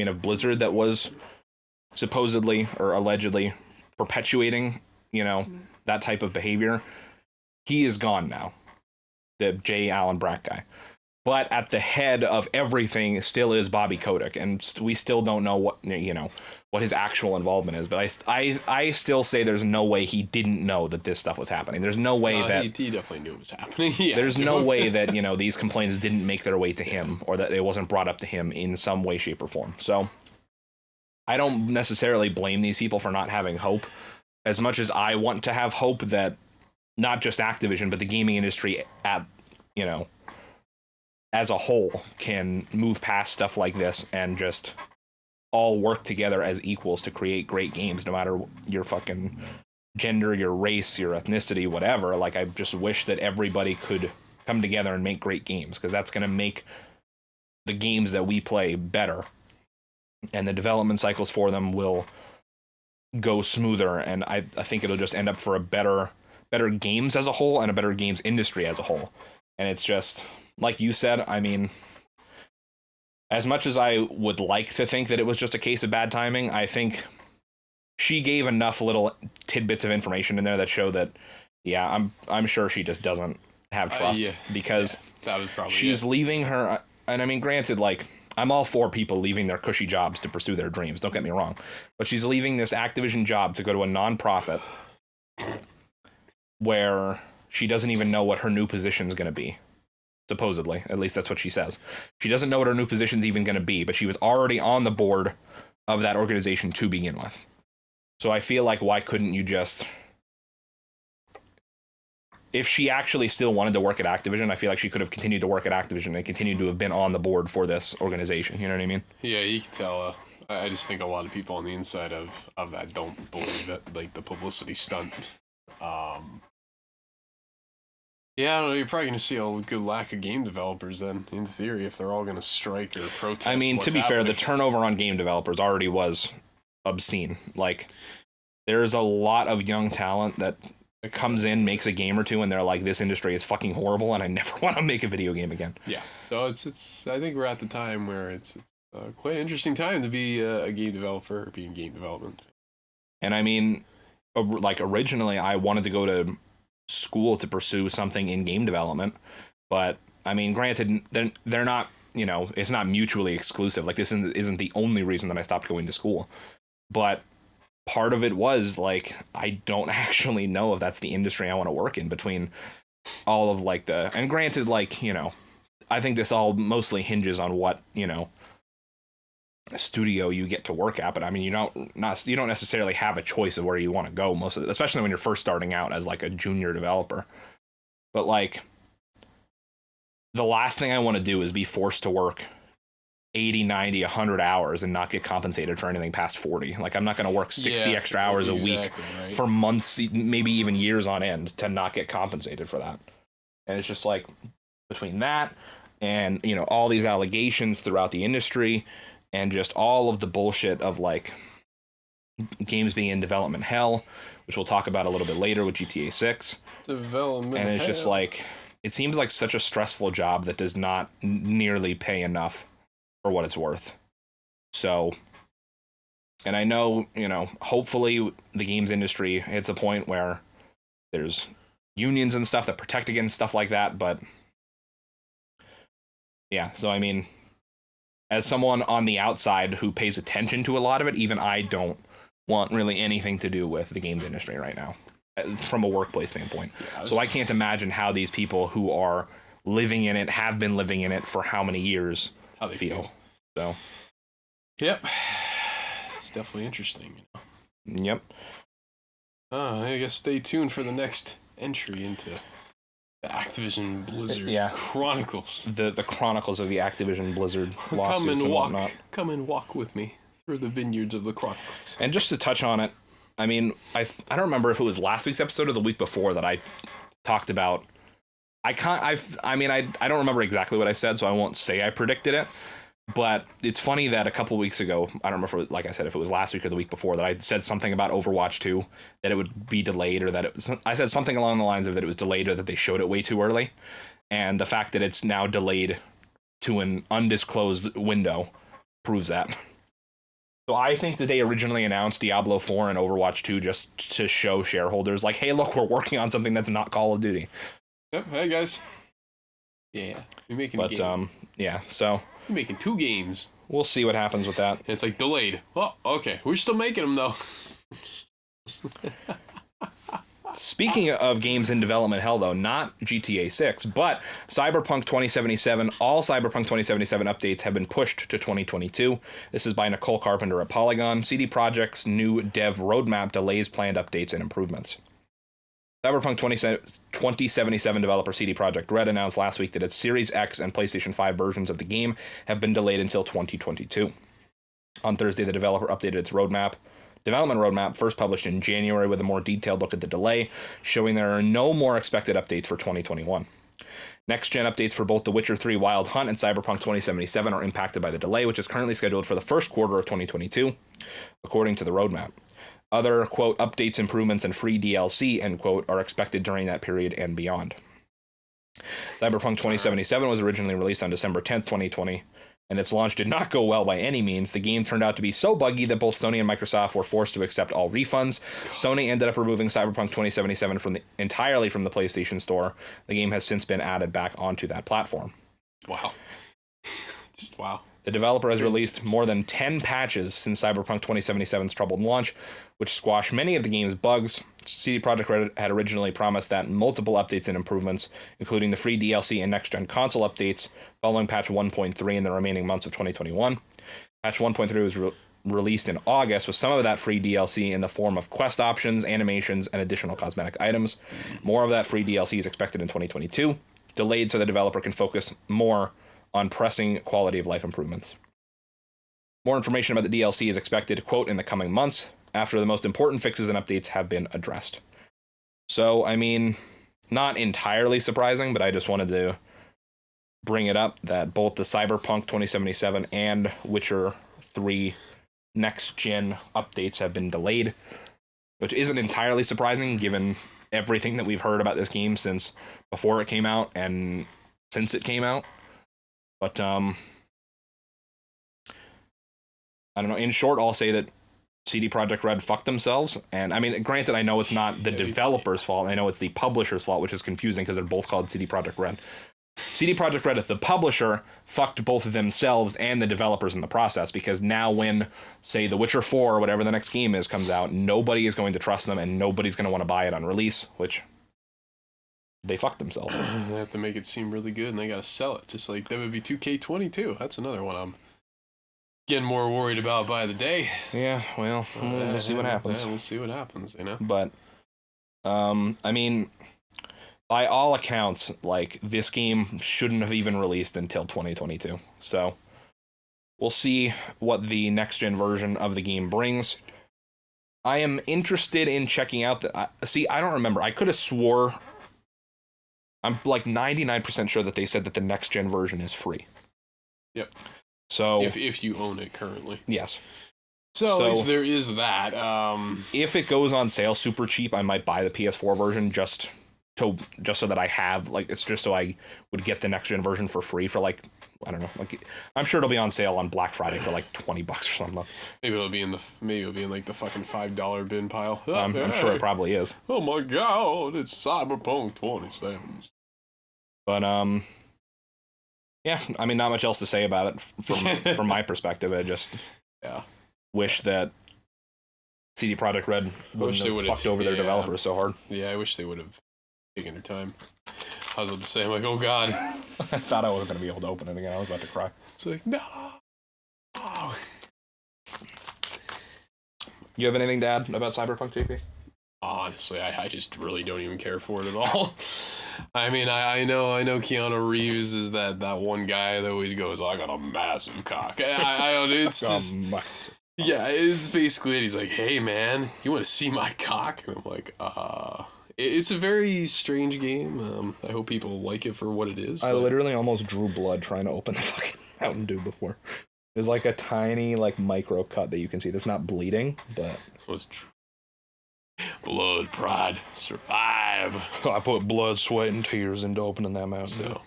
of Blizzard that was supposedly or allegedly perpetuating, that type of behavior, he is gone now. The J. Allen Brack guy. But at the head of everything still is Bobby Kotick, and we still don't know what his actual involvement is. But I still say there's no way he didn't know that this stuff was happening. There's no way that he definitely knew it was happening. Yeah, there's no way that these complaints didn't make their way to him, or that it wasn't brought up to him in some way, shape, or form. So I don't necessarily blame these people for not having hope, as much as I want to have hope that not just Activision, but the gaming industry as a whole can move past stuff like this and just all work together as equals to create great games, no matter your fucking gender, your race, your ethnicity, whatever. Like, I just wish that everybody could come together and make great games, because that's going to make the games that we play better, and the development cycles for them will go smoother, and I think it'll just end up for a better games as a whole, and a better games industry as a whole. And it's just, like you said, I mean, as much as I would like to think that it was just a case of bad timing, I think she gave enough little tidbits of information in there that show that, yeah, I'm sure she just doesn't have trust, because that was probably she's leaving her. And I mean, granted, like, I'm all for people leaving their cushy jobs to pursue their dreams, don't get me wrong, but she's leaving this Activision job to go to a nonprofit where she doesn't even know what her new position is going to be. Supposedly, at least that's what she says. She doesn't know what her new position is even going to be, but she was already on the board of that organization to begin with. So I feel like, why couldn't you just... If she actually still wanted to work at Activision, I feel like she could have continued to work at Activision and continued to have been on the board for this organization. You know what I mean? Yeah, you can tell. I just think a lot of people on the inside of that don't believe it, like the publicity stunt. Yeah, I don't know, you're probably going to see a good lack of game developers then, in theory, if they're all going to strike or protest. I mean, to be fair, the turnover on game developers already was obscene. Like, there's a lot of young talent that comes in, makes a game or two, and they're like, this industry is fucking horrible, and I never want to make a video game again. Yeah, so it's I think we're at the time where it's quite an interesting time to be a game developer or be in game development. And I mean, like, originally I wanted to go to school to pursue something in game development, but I mean, granted, they're not, it's not mutually exclusive. Like, this isn't the only reason that I stopped going to school, but part of it was like, I don't actually know if that's the industry I want to work in, between all of like and granted, like, I think this all mostly hinges on what, a studio you get to work at, but I mean, you don't necessarily have a choice of where you want to go most of it, especially when you're first starting out as like a junior developer. But like, the last thing I want to do is be forced to work 80, 90, 100 hours and not get compensated for anything past 40. Like, I'm not going to work 60 extra hours a week for months, maybe even years on end, to not get compensated for that. And it's just like, between that and, all these allegations throughout the industry, and just all of the bullshit of like games being in development hell, which we'll talk about a little bit later with GTA 6. Development And it's just like, it seems like such a stressful job that does not nearly pay enough for what it's worth. So, and I know, hopefully the games industry hits a point where there's unions and stuff that protect against stuff like that, but yeah, so I mean, as someone on the outside who pays attention to a lot of it, even I don't want really anything to do with the games industry right now, from a workplace standpoint. Yeah, so I can't imagine how these people who are living in it, have been living in it for how many years, how they feel. So, yep, it's definitely interesting. Yep. I guess stay tuned for the next entry into the Activision Blizzard Chronicles. The Chronicles of the Activision Blizzard lawsuits and whatnot. Come and walk with me through the vineyards of the Chronicles. And just to touch on it, I mean, I don't remember if it was last week's episode or the week before that I talked about. I don't remember exactly what I said, so I won't say I predicted it. But it's funny that a couple weeks ago, I don't remember, like I said, if it was last week or the week before, that I said something about Overwatch 2, that it would be delayed, or that I said something along the lines of that it was delayed, or that they showed it way too early. And the fact that it's now delayed to an undisclosed window proves that. So I think that they originally announced Diablo 4 and Overwatch 2 just to show shareholders, like, hey, look, we're working on something that's not Call of Duty. Yep, hey guys. Yeah, you're making a But game. yeah, so You're making 2 games. we'll see what happens with that. And it's like delayed. Oh, okay. We're still making them though. Speaking of games in development hell, though, not GTA 6, but Cyberpunk 2077, all Cyberpunk 2077 updates have been pushed to 2022. This is by Nicole Carpenter at Polygon. CD Projekt's new dev roadmap delays planned updates and improvements. Cyberpunk 2077 developer CD Projekt Red announced last week that its Series X and PlayStation 5 versions of the game have been delayed until 2022. On Thursday, the developer updated its development roadmap, first published in January, with a more detailed look at the delay, showing there are no more expected updates for 2021. Next-gen updates for both The Witcher 3 Wild Hunt and Cyberpunk 2077 are impacted by the delay, which is currently scheduled for the first quarter of 2022, according to the roadmap. Other, quote, updates, improvements, and free DLC, end quote, are expected during that period and beyond. Cyberpunk 2077 was originally released on December 10th, 2020, and its launch did not go well by any means. The game turned out to be so buggy that both Sony and Microsoft were forced to accept all refunds. Sony ended up removing Cyberpunk 2077 entirely from the PlayStation Store. The game has since been added back onto that platform. Wow. Just wow. The developer has released more than 10 patches since Cyberpunk 2077's troubled launch, which squashed many of the game's bugs. CD Projekt Red had originally promised that multiple updates and improvements, including the free DLC and next-gen console updates, following patch 1.3 in the remaining months of 2021. Patch 1.3 was released in August, with some of that free DLC in the form of quest options, animations, and additional cosmetic items. More of that free DLC is expected in 2022, delayed so the developer can focus more on pressing quality of life improvements. More information about the DLC is expected, quote, in the coming months, after the most important fixes and updates have been addressed. So, I mean, not entirely surprising, but I just wanted to bring it up that both the Cyberpunk 2077 and Witcher 3 next-gen updates have been delayed, which isn't entirely surprising given everything that we've heard about this game since before it came out and since it came out. But, I don't know. In short, I'll say that CD Projekt Red fucked themselves. And, I mean, granted, I know it's not the developer's fault. I know it's the publisher's fault, which is confusing because they're both called CD Projekt Red. CD Projekt Red, the publisher, fucked both of themselves and the developers in the process, because now when, say, The Witcher 4 or whatever the next game is comes out, nobody is going to trust them and nobody's going to want to buy it on release, which they fucked themselves. They have to make it seem really good, and they got to sell it. Just like WB 2K22. That's another one I'm getting more worried about by the day. Yeah, well, we'll see what happens. Yeah, we'll see what happens, you know? But, I mean, by all accounts, like, this game shouldn't have even released until 2022. So, we'll see what the next-gen version of the game brings. I am interested in checking out the... I don't remember. I could have swore... I'm like 99% sure that they said that the next-gen version is free. Yep. So... If you own it currently. Yes. So there is that. If it goes on sale super cheap, I might buy the PS4 version just so that I have, like, it's just so I would get the next-gen version for free for, like, I don't know. Like, I'm sure it'll be on sale on Black Friday for like $20 or something. Maybe it'll be in like the fucking $5 bin pile. I'm sure it probably is. Oh my god, it's Cyberpunk 27. But yeah, I mean, not much else to say about it from my perspective. I just wish that CD Projekt Red wouldn't have fucked over their developers so hard. Yeah, I wish they would have taken their time. I was about to say, I'm like, oh god. I thought I wasn't going to be able to open it again. I was about to cry. It's like, no. You have anything to add about Cyberpunk, JP? Honestly, I just really don't even care for it at all. I mean, I know Keanu Reeves is that one guy that always goes, I got a massive cock. I don't know, it's just... Yeah, it's basically it. He's like, hey man, you want to see my cock? And I'm like, It's a very strange game. I hope people like it for what it is. I literally almost drew blood trying to open the fucking Mountain Dew before. There's like a tiny, like, micro cut that you can see that's not bleeding, but... What's true? Blood, pride, survive. I put blood, sweat, and tears into opening that Mountain Dew.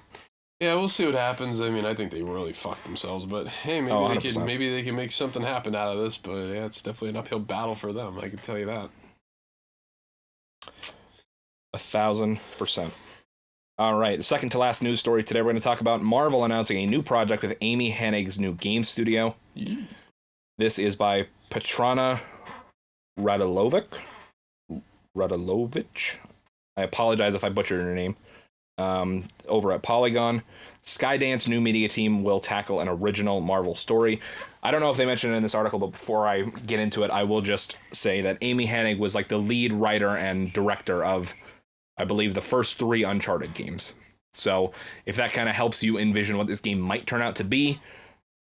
Yeah, we'll see what happens. I mean, I think they really fucked themselves, but hey, maybe they can make something happen out of this. But yeah, it's definitely an uphill battle for them. I can tell you that. 1,000%. All right, the second to last news story today, we're going to talk about Marvel announcing a new project with Amy Hennig's new game studio. This is by Petrana Radulovic. I apologize if I butchered her name. Over at Polygon. Skydance new media team will tackle an original Marvel story. I don't know if they mentioned it in this article, but before I get into it, I will just say that Amy Hennig was like the lead writer and director of, I believe, the first 3 Uncharted games. So if that kind of helps you envision what this game might turn out to be,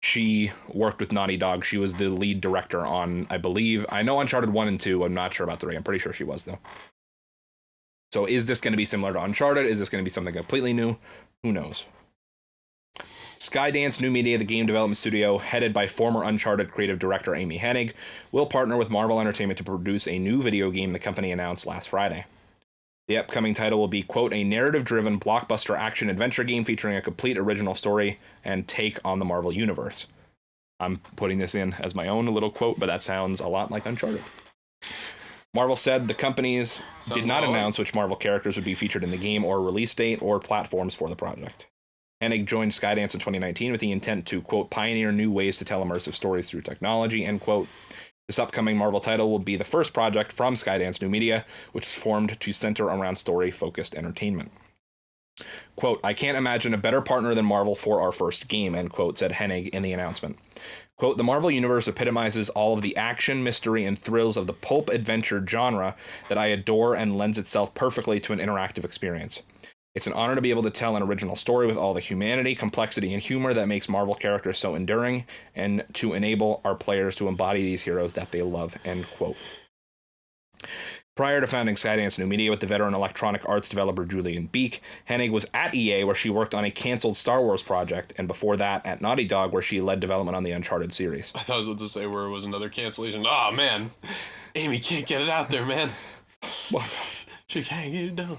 she worked with Naughty Dog. She was the lead director on, I know Uncharted 1 and 2. I'm not sure about 3. I'm pretty sure she was, though. So is this going to be similar to Uncharted? Is this going to be something completely new? Who knows? Skydance New Media, the game development studio, headed by former Uncharted creative director Amy Hennig, will partner with Marvel Entertainment to produce a new video game the company announced last Friday. The upcoming title will be, quote, a narrative-driven blockbuster action-adventure game featuring a complete original story and take on the Marvel Universe. I'm putting this in as my own little quote, but that sounds a lot like Uncharted. Marvel said the companies did not announce which Marvel characters would be featured in the game or release date or platforms for the project. Hennig joined Skydance in 2019 with the intent to, quote, pioneer new ways to tell immersive stories through technology, end quote. This upcoming Marvel title will be the first project from Skydance New Media, which is formed to center around story-focused entertainment. Quote, I can't imagine a better partner than Marvel for our first game, end quote, said Hennig in the announcement. Quote, the Marvel Universe epitomizes all of the action, mystery, and thrills of the pulp adventure genre that I adore and lends itself perfectly to an interactive experience. It's an honor to be able to tell an original story with all the humanity, complexity, and humor that makes Marvel characters so enduring, and to enable our players to embody these heroes that they love, end quote. Prior to founding Skydance New Media with the veteran Electronic Arts developer Julian Beek, Hennig was at EA, where she worked on a canceled Star Wars project, and before that at Naughty Dog, where she led development on the Uncharted series. I thought I was about to say where it was another cancellation. Oh, man. Amy can't get it out there, man. She can't get it done.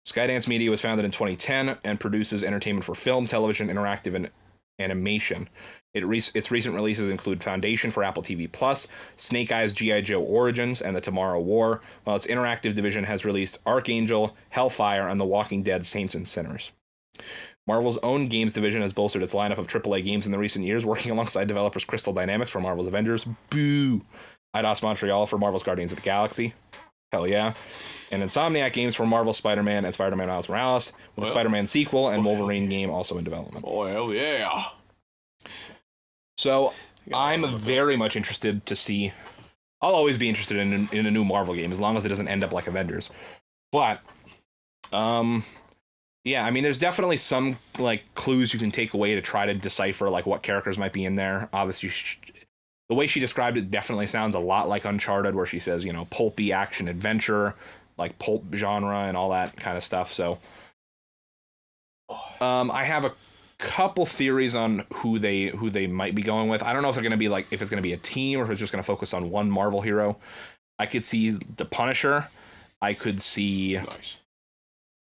Skydance Media was founded in 2010 and produces entertainment for film, television, interactive, and animation. Its recent releases include Foundation for Apple TV+, Snake Eyes G.I. Joe Origins, and The Tomorrow War, while its interactive division has released Archangel, Hellfire, and The Walking Dead Saints and Sinners. Marvel's own games division has bolstered its lineup of AAA games in the recent years, working alongside developers Crystal Dynamics for Marvel's Avengers, boo, Eidos Montreal for Marvel's Guardians of the Galaxy, hell yeah, and Insomniac Games for Marvel's Spider-Man and Spider-Man Miles Morales, with a Spider-Man sequel and Wolverine game also in development. Oh, hell yeah. So, I'm very much interested to see... I'll always be interested in a new Marvel game, as long as it doesn't end up like Avengers. But, yeah, I mean, there's definitely some, like, clues you can take away to try to decipher, like, what characters might be in there. Obviously, the way she described it definitely sounds a lot like Uncharted, where she says, you know, pulpy action-adventure, like, pulp genre and all that kind of stuff, so... I have a couple theories on who they might be going with. I don't know if they're going to be like, if it's going to be a team or if it's just going to focus on one Marvel hero. I could see the Punisher. I could see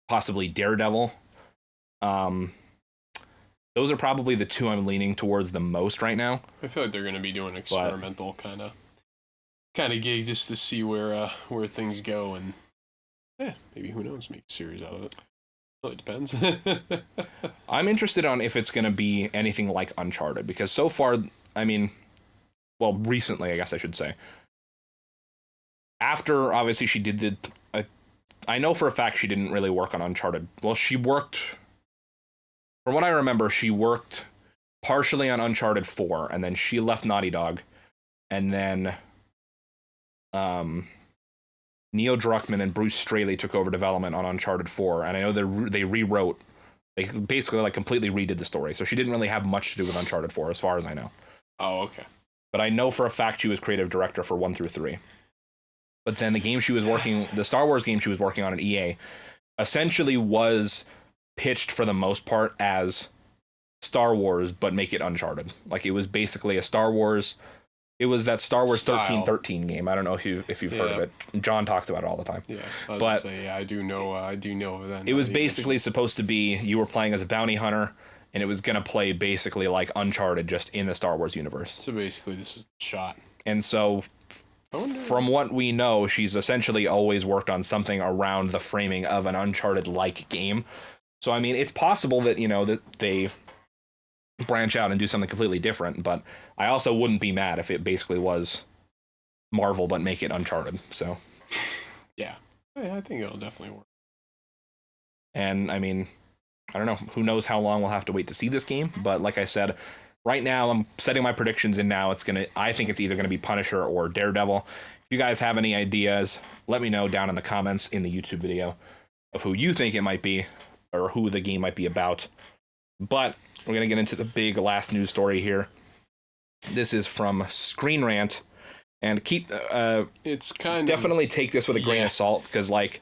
possibly Daredevil. Those are probably the two I'm leaning towards the most right now. I feel like they're going to be doing experimental kind of gig just to see where things go, and maybe, who knows, make a series out of it. It depends. I'm interested on if it's going to be anything like Uncharted, because so far, I mean, well, recently, I guess I should say, after, obviously, she did I know for a fact she didn't really work on Uncharted. Well, she worked, from what I remember, she worked partially on Uncharted 4, and then she left Naughty Dog, and then, Neil Druckmann and Bruce Straley took over development on Uncharted 4, and I know they rewrote, they basically like completely redid the story, so she didn't really have much to do with Uncharted 4 as far as I know. Oh, okay. But I know for a fact she was creative director for 1 through 3. But then the Star Wars game she was working on at EA, essentially was pitched for the most part as Star Wars, but make it Uncharted. Like, it was basically a Star Wars... It was that Star Wars 1313 game. I don't know if you've heard of it. John talks about it all the time. Yeah, I do know that. It was basically supposed to be, you were playing as a bounty hunter, and it was going to play basically like Uncharted, just in the Star Wars universe. So basically, this is the shot. And so, from what we know, she's essentially always worked on something around the framing of an Uncharted-like game. So, I mean, it's possible that, that they branch out and do something completely different, but I also wouldn't be mad if it basically was Marvel, but make it Uncharted, so. Yeah. I think it'll definitely work. And, I mean, I don't know. Who knows how long we'll have to wait to see this game, but like I said, right now I'm setting my predictions, and now I think it's either going to be Punisher or Daredevil. If you guys have any ideas, let me know down in the comments in the YouTube video of who you think it might be, or who the game might be about. But we're going to get into the big last news story here. This is from Screen Rant, and it's kind definitely take this with a grain of salt, because like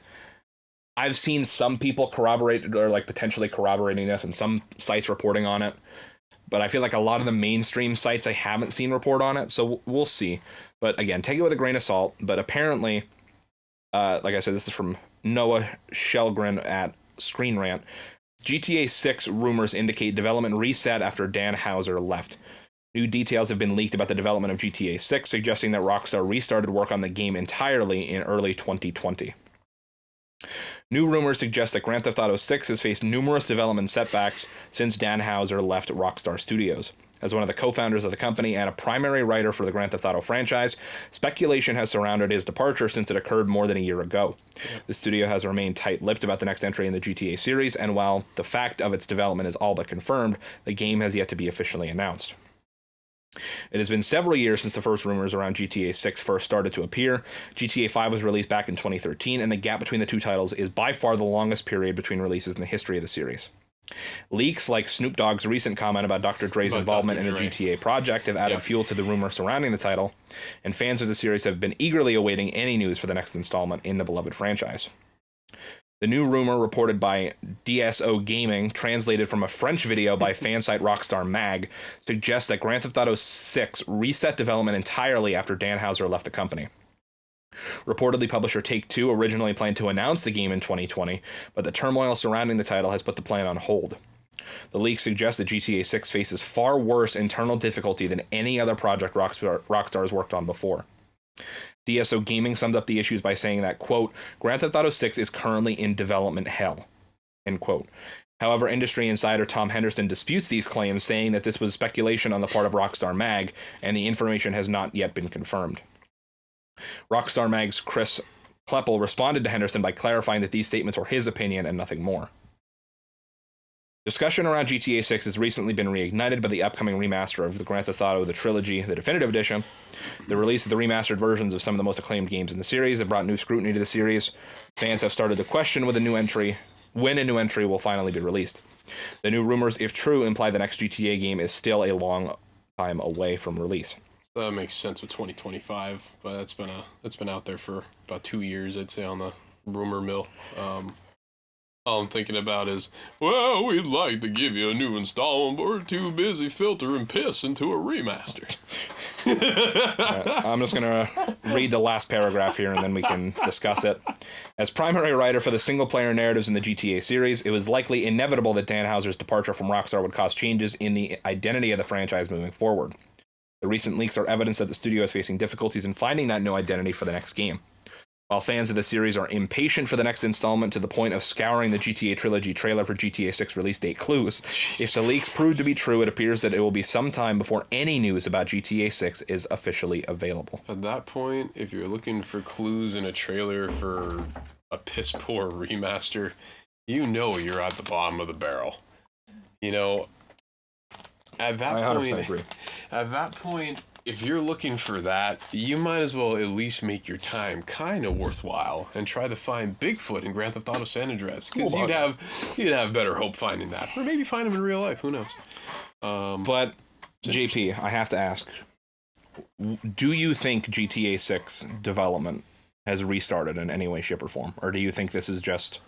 I've seen some people corroborate or like potentially corroborating this, and some sites reporting on it, but I feel like a lot of the mainstream sites I haven't seen report on it, so we'll see. But again, take it with a grain of salt. But apparently, like I said, this is from Noah Shelgren at Screen Rant. GTA 6 rumors indicate development reset after Dan Houser left. New details have been leaked about the development of GTA 6, suggesting that Rockstar restarted work on the game entirely in early 2020. New rumors suggest that Grand Theft Auto 6 has faced numerous development setbacks since Dan Houser left Rockstar Studios. As one of the co-founders of the company and a primary writer for the Grand Theft Auto franchise, speculation has surrounded his departure since it occurred more than a year ago. The studio has remained tight-lipped about the next entry in the GTA series, and while the fact of its development is all but confirmed, the game has yet to be officially announced. It has been several years since the first rumors around GTA 6 first started to appear. GTA 5 was released back in 2013, and the gap between the two titles is by far the longest period between releases in the history of the series. Leaks like Snoop Dogg's recent comment about Dr. Dre's involvement in the GTA project have added fuel to the rumor surrounding the title, and fans of the series have been eagerly awaiting any news for the next installment in the beloved franchise. The new rumor, reported by DSO Gaming, translated from a French video by fansite Rockstar Mag, suggests that Grand Theft Auto 6 reset development entirely after Dan Houser left the company. Reportedly, publisher Take-Two originally planned to announce the game in 2020, but the turmoil surrounding the title has put the plan on hold. The leak suggests that GTA 6 faces far worse internal difficulty than any other project Rockstar has worked on before. DSO Gaming summed up the issues by saying that, quote, Grand Theft Auto 6 is currently in development hell, end quote. However, industry insider Tom Henderson disputes these claims, saying that this was speculation on the part of Rockstar Mag, and the information has not yet been confirmed. Rockstar Mag's Chris Kleppel responded to Henderson by clarifying that these statements were his opinion and nothing more. Discussion around GTA 6 has recently been reignited by the upcoming remaster of the Grand Theft Auto The Trilogy, the Definitive Edition. The release of the remastered versions of some of the most acclaimed games in the series have brought new scrutiny to the series. Fans have started to question when a new entry will finally be released. The new rumors, if true, imply the next GTA game is still a long time away from release. That makes sense with 2025, but that's been out there for about 2 years, I'd say, on the rumor mill. All I'm thinking about is, well, we'd like to give you a new installment, but we're too busy filtering piss into a remaster. Right, I'm just going to read the last paragraph here, and then we can discuss it. As primary writer for the single-player narratives in the GTA series, it was likely inevitable that Dan Houser's departure from Rockstar would cause changes in the identity of the franchise moving forward. The recent leaks are evidence that the studio is facing difficulties in finding that new identity for the next game. While fans of the series are impatient for the next installment to the point of scouring the GTA Trilogy trailer for GTA 6 release date clues, if the leaks prove to be true, it appears that it will be some time before any news about GTA 6 is officially available. At that point, if you're looking for clues in a trailer for a piss-poor remaster, you know you're at the bottom of the barrel. You know, at that point, if you're looking for that, you might as well at least make your time kind of worthwhile and try to find Bigfoot in Grand Theft Auto San Andreas, because you'd have better hope finding that, or maybe find him in real life. Who knows? But JP, I have to ask: do you think GTA 6 development has restarted in any way, shape, or form, or do you think this is just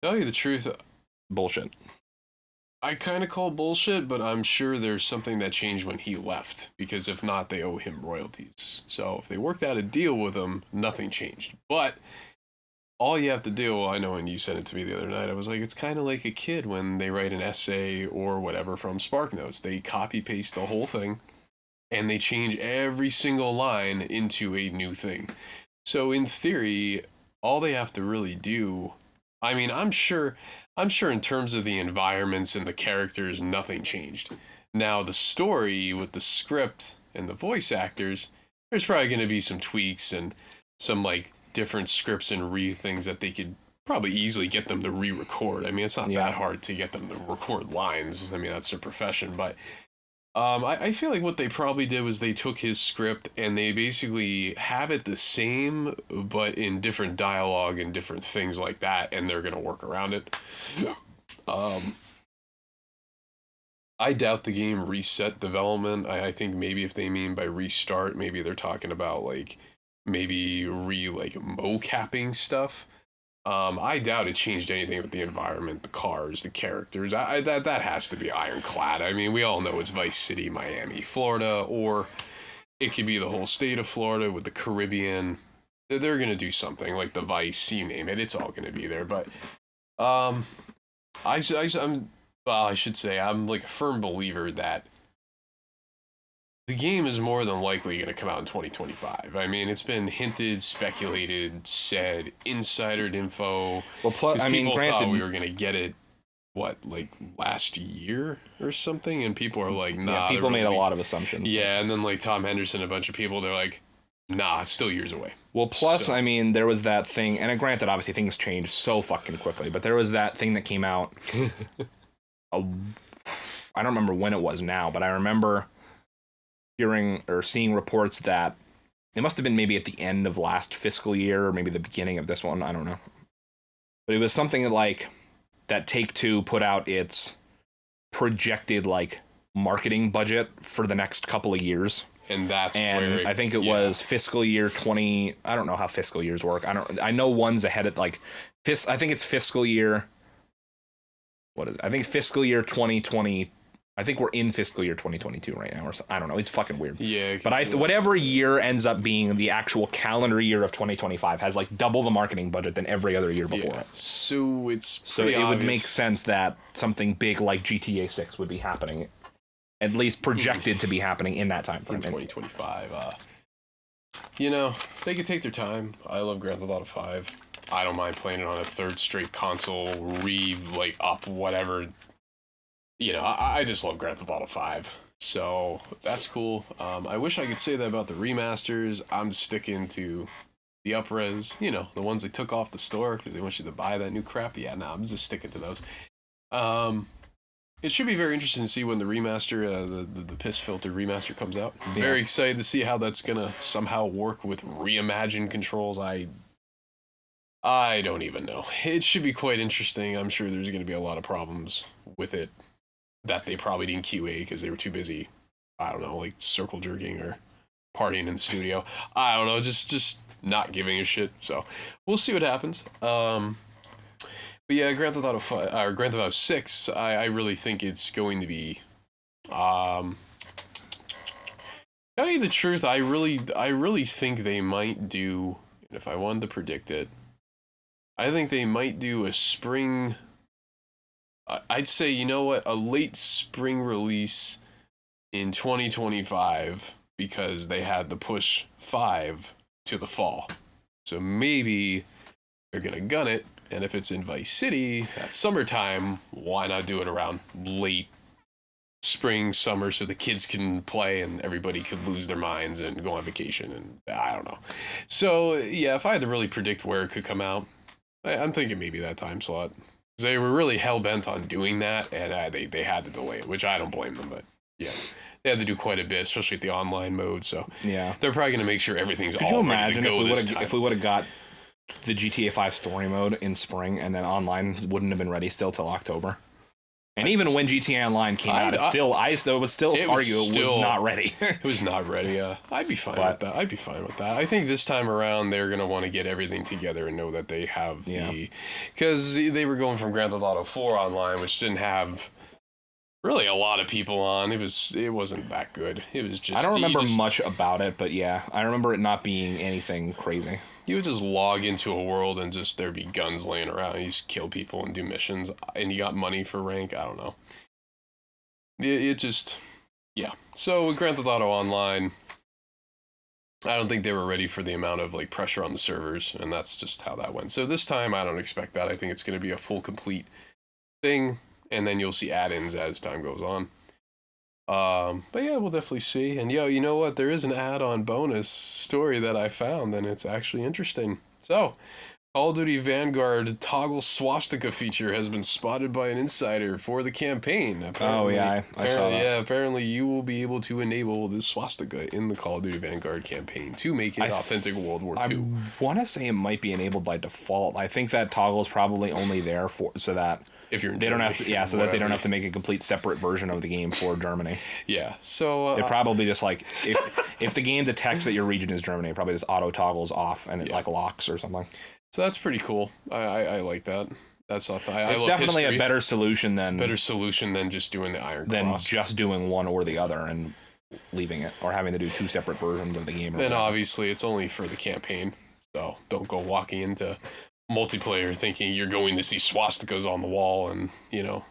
tell you the truth, bullshit? I kind of call bullshit, but I'm sure there's something that changed when he left, because if not, they owe him royalties. So if they worked out a deal with him, nothing changed. But all you have to do, I know when you sent it to me the other night, I was like, it's kind of like a kid when they write an essay or whatever from SparkNotes. They copy-paste the whole thing, and they change every single line into a new thing. So in theory, all they have to really do I mean, I'm sure in terms of the environments and the characters, nothing changed. Now, the story with the script and the voice actors, there's probably going to be some tweaks and some like different scripts and things that they could probably easily get them to re-record. I mean, it's not that hard to get them to record lines. I mean, that's their profession, but I feel like what they probably did was they took his script and they basically have it the same, but in different dialogue and different things like that, and they're going to work around it. I doubt the game reset development. I think maybe if they mean by restart, maybe they're talking about like maybe mocapping stuff. I doubt it changed anything with the environment, the cars, the characters. That has to be ironclad. I mean, we all know it's Vice City, Miami, Florida, or it could be the whole state of Florida with the Caribbean. They're gonna do something like the Vice, you name it. It's all gonna be there. But I should say I'm like a firm believer that the game is more than likely going to come out in 2025. I mean, it's been hinted, speculated, said, insidered info. Well, plus, I mean, people granted, thought we were going to get it, like last year or something, and people are like, nah. Yeah, people made a lot of assumptions. Yeah, and then like Tom Henderson, a bunch of people, they're like, nah, it's still years away. Well, plus, I mean, there was that thing, and granted, obviously things change so fucking quickly, but there was that thing that came out. I don't remember when it was now, but I remember hearing or seeing reports that it must have been maybe at the end of last fiscal year or maybe the beginning of this one. I don't know. But it was something like that Take-Two put out its projected like marketing budget for the next couple of years. And that's where I think it was fiscal year 20. I don't know how fiscal years work. I know one's ahead at like I think it's fiscal year. What is it? I think fiscal year 2020. I think we're in fiscal year 2022 right now, or I don't know. It's fucking weird. Yeah. But whatever year ends up being the actual calendar year of 2025 has like double the marketing budget than every other year before it. So it would make sense that something big like GTA 6 would be happening, at least projected to be happening in that time frame. In 2025. They could take their time. I love Grand Theft Auto 5. I don't mind playing it on a third straight console, up whatever. I just love Grand Theft Auto 5. So that's cool. I wish I could say that about the remasters. I'm sticking to the up-res, the ones they took off the store because they want you to buy that new crap. Yeah, no, I'm just sticking to those. It should be very interesting to see when the remaster, the piss filter remaster comes out. Yeah. Very excited to see how that's going to somehow work with reimagined controls. I don't even know. It should be quite interesting. I'm sure there's going to be a lot of problems with it that they probably didn't QA because they were too busy, I don't know, like circle jerking or partying in the studio. I don't know, just not giving a shit. So we'll see what happens. But yeah, Grand Theft Auto 6, I really think it's going to be. Tell you the truth, I really think they might do. And if I wanted to predict it, I think they might do a spring. I'd say, you know what, a late spring release in 2025 because they had the push 5 to the fall. So maybe they're going to gun it, and if it's in Vice City at summertime, why not do it around late spring, summer, so the kids can play and everybody could lose their minds and go on vacation, and I don't know. So, yeah, if I had to really predict where it could come out, I'm thinking maybe that time slot. They were really hell-bent on doing that, and they had to delay it, which I don't blame them, but yeah. They had to do quite a bit, especially with the online mode, so yeah, they're probably going to make sure everything's all ready to go this time. If we would have got the GTA 5 story mode in spring, and then online wouldn't have been ready still till October? And even when GTA Online came out, I would still argue it was not ready. It was not ready. I'd be fine with that. I think this time around they're gonna want to get everything together and know that they have because they were going from Grand Theft Auto 4 Online, which didn't have really a lot of people on. It wasn't that good. It was just. I don't remember much about it, but yeah, I remember it not being anything crazy. You would just log into a world and just there'd be guns laying around. You just kill people and do missions, and you got money for rank. I don't know. It just, yeah. So with Grand Theft Auto Online, I don't think they were ready for the amount of like pressure on the servers, and that's just how that went. So this time, I don't expect that. I think it's going to be a full, complete thing, and then you'll see add-ins as time goes on. But yeah, we'll definitely see. And yo, you know what? There is an add-on bonus story that I found, and it's actually interesting. So, Call of Duty Vanguard toggle swastika feature has been spotted by an insider for the campaign. Apparently, I saw that. Yeah, apparently you will be able to enable this swastika in the Call of Duty Vanguard campaign to make it authentic World War II. I want to say it might be enabled by default. I think that toggle is probably only there so that if you're in they Germany, don't have to, so that they don't have to make a complete separate version of the game for Germany. Yeah, so it probably just like if the game detects that your region is Germany, it probably just auto toggles off and it like locks or something. So that's pretty cool. I like that. That's not. It's definitely a better solution than just doing the Iron Cross. Just doing one or the other and leaving it, or having to do two separate versions of the game. And obviously, it's only for the campaign, so don't go walking into multiplayer thinking you're going to see swastikas on the wall and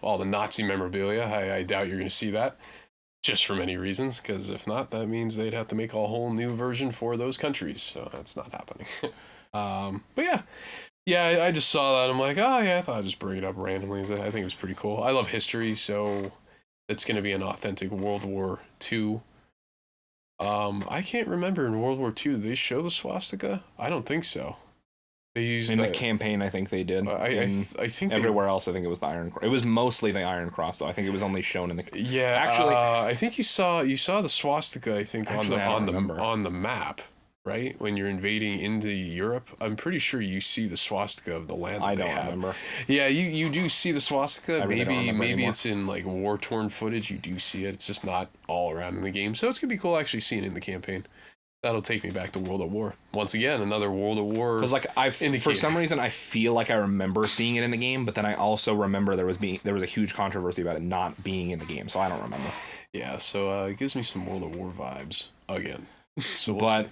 all the Nazi memorabilia. I doubt you're going to see that, just for many reasons. Because if not, that means they'd have to make a whole new version for those countries. So that's not happening. But yeah, I just saw that. I'm like, oh yeah, I thought I'd just bring it up randomly. I think it was pretty cool. I love history, so it's going to be an authentic World War II. I can't remember in World War II, did they show the swastika? I don't think so. They used in the campaign. I think they did. I think everywhere else. I think it was the Iron Cross. It was mostly the Iron Cross, though. I think it was only shown in the. Yeah, actually, I think you saw the swastika. I think on the map. Right? When you're invading into Europe, I'm pretty sure you see the swastika of the land that I don't remember. Yeah, you do see the swastika. Maybe it's in like war-torn footage. You do see it. It's just not all around in the game. So it's going to be cool actually seeing it in the campaign. That'll take me back to World at War. Once again, another World at War. Because for some reason I feel like I remember seeing it in the game, but then I also remember there was a huge controversy about it not being in the game, so I don't remember. Yeah, so it gives me some World at War vibes again. So we'll see.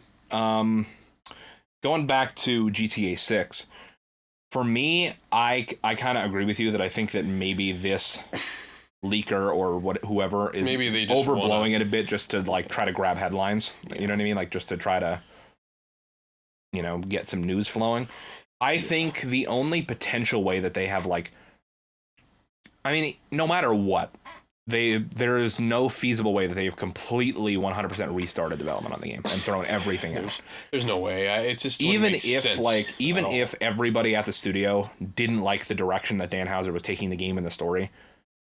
Going back to GTA 6, for me, I kind of agree with you that I think that maybe this leaker or whoever is maybe they just overblowing it a bit just to like try to grab headlines. You know what I mean? Like just to try to get some news flowing. I think the only potential way that they have no matter what, there is no feasible way that they've completely 100% restarted development on the game and thrown everything out. There's no way. It's just if everybody at the studio didn't like the direction that Dan Houser was taking the game and the story,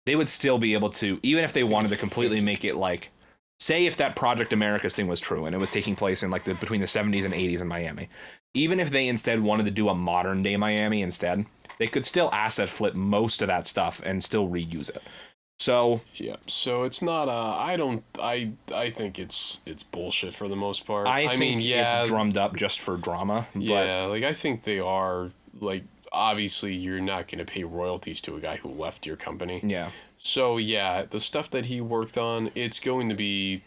they would still be able to, even if they wanted to completely make it say if that Project Americas thing was true and it was taking place in between the 70s and 80s in Miami, even if they instead wanted to do a modern day Miami instead, they could still asset flip most of that stuff and still reuse it. So yeah, so it's not. I think it's bullshit for the most part. I mean, it's drummed up just for drama. Yeah, I think they are obviously you're not going to pay royalties to a guy who left your company. Yeah. So yeah, the stuff that he worked on, it's going to be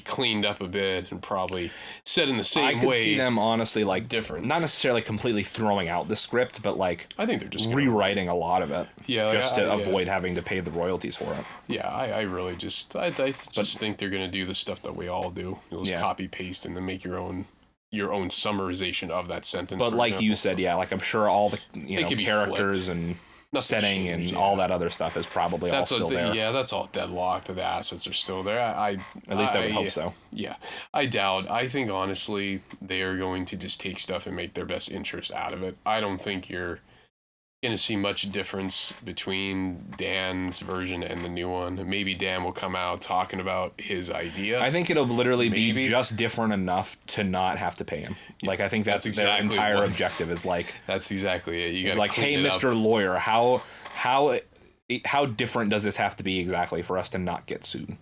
cleaned up a bit and probably set in the same way. I could see them honestly different, not necessarily completely throwing out the script, but I think they're just rewriting a lot of it. Yeah, just to avoid having to pay the royalties for it. Yeah, I really just I think they're going to do the stuff that we all do. You'll just copy paste and then make your own summarization of that sentence. But you said, I'm sure all the characters and setting and all that other stuff is probably all still there. Yeah, that's all deadlocked. The assets are still there. At least I would hope so. Yeah, I doubt. I think honestly they are going to just take stuff and make their best interest out of it. I don't think you're going to see much difference between Dan's version and the new one. Maybe Dan will come out talking about his idea. I think it'll literally be just different enough to not have to pay him. I think that's exactly their entire objective is that's exactly it. You got hey, Mr. Lawyer, how different does this have to be exactly for us to not get sued?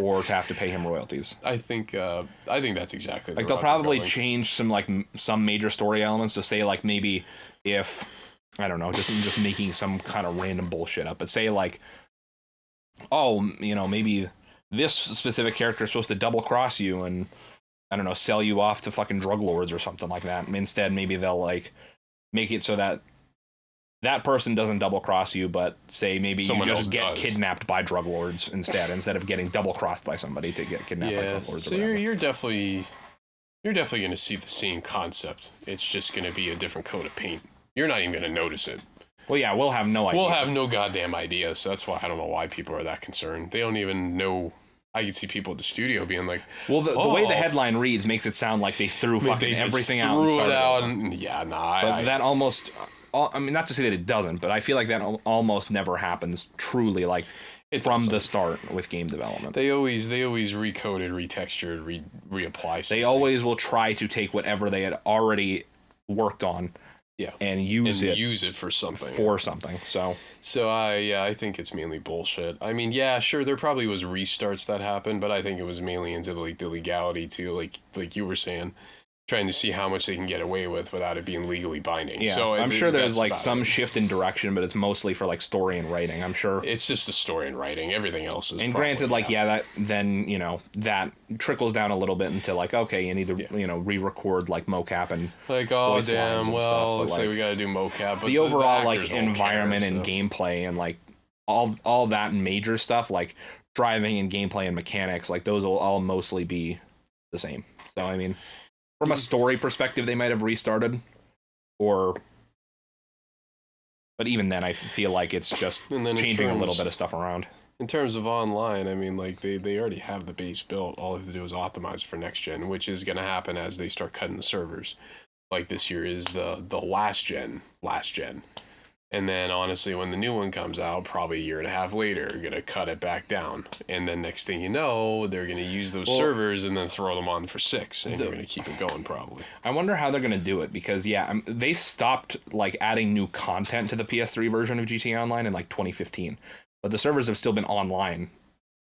Or to have to pay him royalties. I think that's exactly they'll probably change some major story elements to say maybe if I don't know, just making some kind of random bullshit up. But say maybe this specific character is supposed to double cross you and I don't know, sell you off to fucking drug lords or something like that. And instead, maybe they'll make it so that that person doesn't double cross you, but say maybe Someone you else just get does. kidnapped by drug lords instead of getting double crossed by somebody to get kidnapped by drug lords. So you're definitely going to see the same concept. It's just going to be a different coat of paint. You're not even going to notice it. Well, yeah, we'll have no idea. We'll have no goddamn idea. So that's why I don't know why people are that concerned. They don't even know. I can see people at the studio being like, well, the way the headline reads makes it sound like they threw fucking everything out and started over. Yeah, nah. But that almost, I mean, not to say that it doesn't, but I feel like that almost never happens truly, like, from the start with game development. They always recoded, retextured, reapply something. They always will try to take whatever they had already worked on and use it for something. So I think it's mainly bullshit. I mean, yeah, sure, there probably was restarts that happened, but I think it was mainly into like the legality too, like you were saying, trying to see how much they can get away with without it being legally binding. Yeah, so I'm sure there's like some shift in direction, but it's mostly for like story and writing. I'm sure it's just the story and writing. Everything else is. And granted, like that then that trickles down a little bit into like, okay, you need to re-record like mocap and like, oh damn, well, let's say we got to do mocap, but the overall like environment and gameplay and like all that major stuff like driving and gameplay and mechanics, like those will all mostly be the same. So I mean, from a story perspective, they might have restarted, but even then, I feel like it's just changing a little bit of stuff around. In terms of online, I mean, like they already have the base built. All they have to do is optimize for next gen, which is going to happen as they start cutting the servers. Like this year is the last gen. And then, honestly, when the new one comes out, probably a year and a half later, they're going to cut it back down. And then next thing you know, they're going to use those servers and then throw them on for 6. And you're going to keep it going, probably. I wonder how they're going to do it. Because, they stopped like adding new content to the PS3 version of GTA Online in like 2015. But the servers have still been online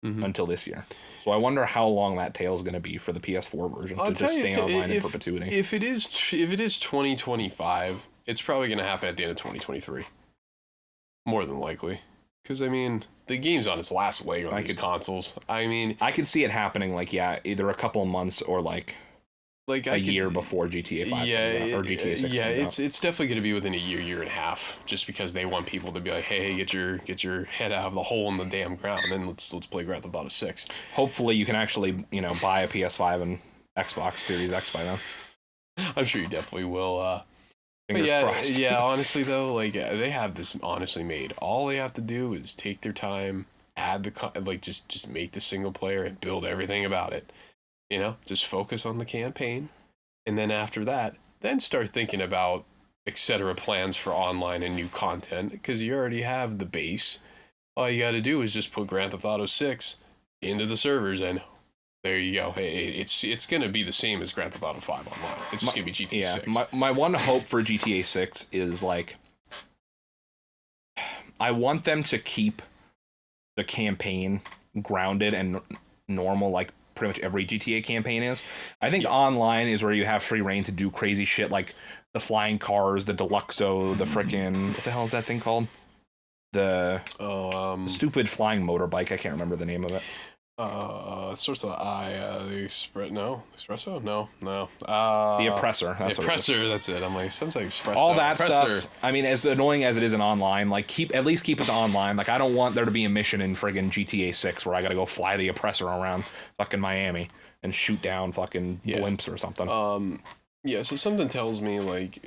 until this year. So I wonder how long that tail is going to be for the PS4 version to just stay online in perpetuity. If it is 2025... it's probably going to happen at the end of 2023. More than likely. Because, I mean, the game's on its last leg on these consoles. I mean... I could see it happening, like, either a couple of months or, like a year before GTA 5 comes out, or GTA 6 comes out. It's definitely going to be within a year and a half, just because they want people to be like, hey, get your head out of the hole in the damn ground, and let's play Grand Theft Auto 6. Hopefully you can actually, buy a PS5 and Xbox Series X by then. I'm sure you definitely will, crossed. Yeah, honestly though, like they have this honestly made. All they have to do is take their time, add the just make the single player and build everything about it. Just focus on the campaign, and then after that, then start thinking about etc. plans for online and new content, because you already have the base. All you got to do is just put Grand Theft Auto 6 into the servers and there you go. Hey, it's going to be the same as Grand Theft Auto 5 online. It's just going to be GTA 6. My one hope for GTA 6 is, like, I want them to keep the campaign grounded and normal, like pretty much every GTA campaign is. I think online is where you have free reign to do crazy shit, like the flying cars, the Deluxo, the frickin'... what the hell is that thing called? The stupid flying motorbike. I can't remember the name of it. It starts with the Espresso? No. The Oppressor. The Oppressor, that's it. I'm like, sounds like Espresso. All that stuff. I mean, as annoying as it is in online, like, at least keep it to online. Like, I don't want there to be a mission in friggin' GTA 6 where I gotta go fly the Oppressor around fucking Miami and shoot down fucking blimps or something. So something tells me, like,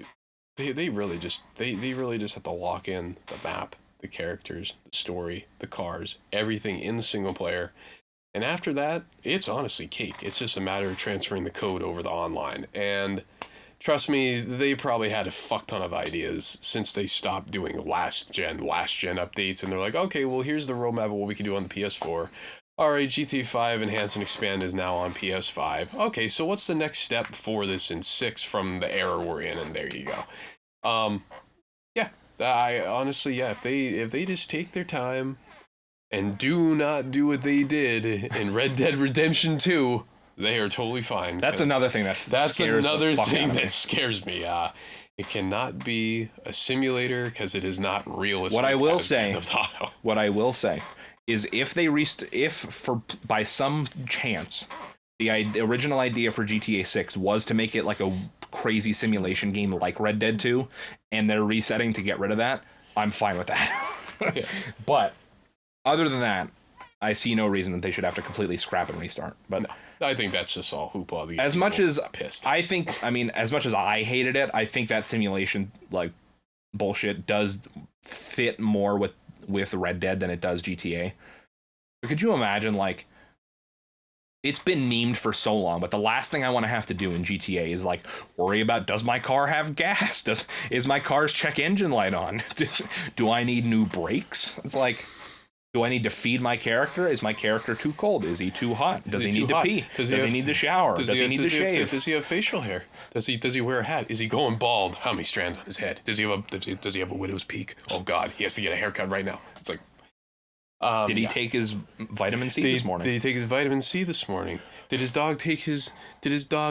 they really just have to lock in the map, the characters, the story, the cars, everything in the single player. And after that, it's honestly cake. It's just a matter of transferring the code over to online. And trust me, they probably had a fuck ton of ideas since they stopped doing last gen updates. And they're like, okay, well, here's the roadmap of what we can do on the PS4. All right, GTA 5 Enhance and Expand is now on PS5. Okay, so what's the next step for this in 6 from the era we're in? And there you go. I honestly, if they just take their time and do not do what they did in Red Dead Redemption 2, they are totally fine. That's another thing that scares me. It cannot be a simulator because it is not realistic. What I will say is if by some chance the original idea for GTA 6 was to make it like a crazy simulation game like Red Dead 2, and they're resetting to get rid of that, I'm fine with that. Yeah. But other than that, I see no reason that they should have to completely scrap and restart. But No, I think that's just all hoopla. To get as much as pissed. as much as I hated it, I think that simulation like bullshit does fit more with Red Dead than it does GTA. But could you imagine, like, it's been memed for so long, but the last thing I want to have to do in GTA is like worry about, does my car have gas? Is my car's check engine light on? Do I need new brakes? It's like, do I need to feed my character? Is my character too cold? Is he too hot? Does he need to pee? Does he need to shower? Does he need to shave? Does he have facial hair? Does he wear a hat? Is he going bald? How many strands on his head? Does he have a widow's peak? Oh God, he has to get a haircut right now. It's like, did he take his vitamin C this morning? Did he take his vitamin C this morning? Did his dog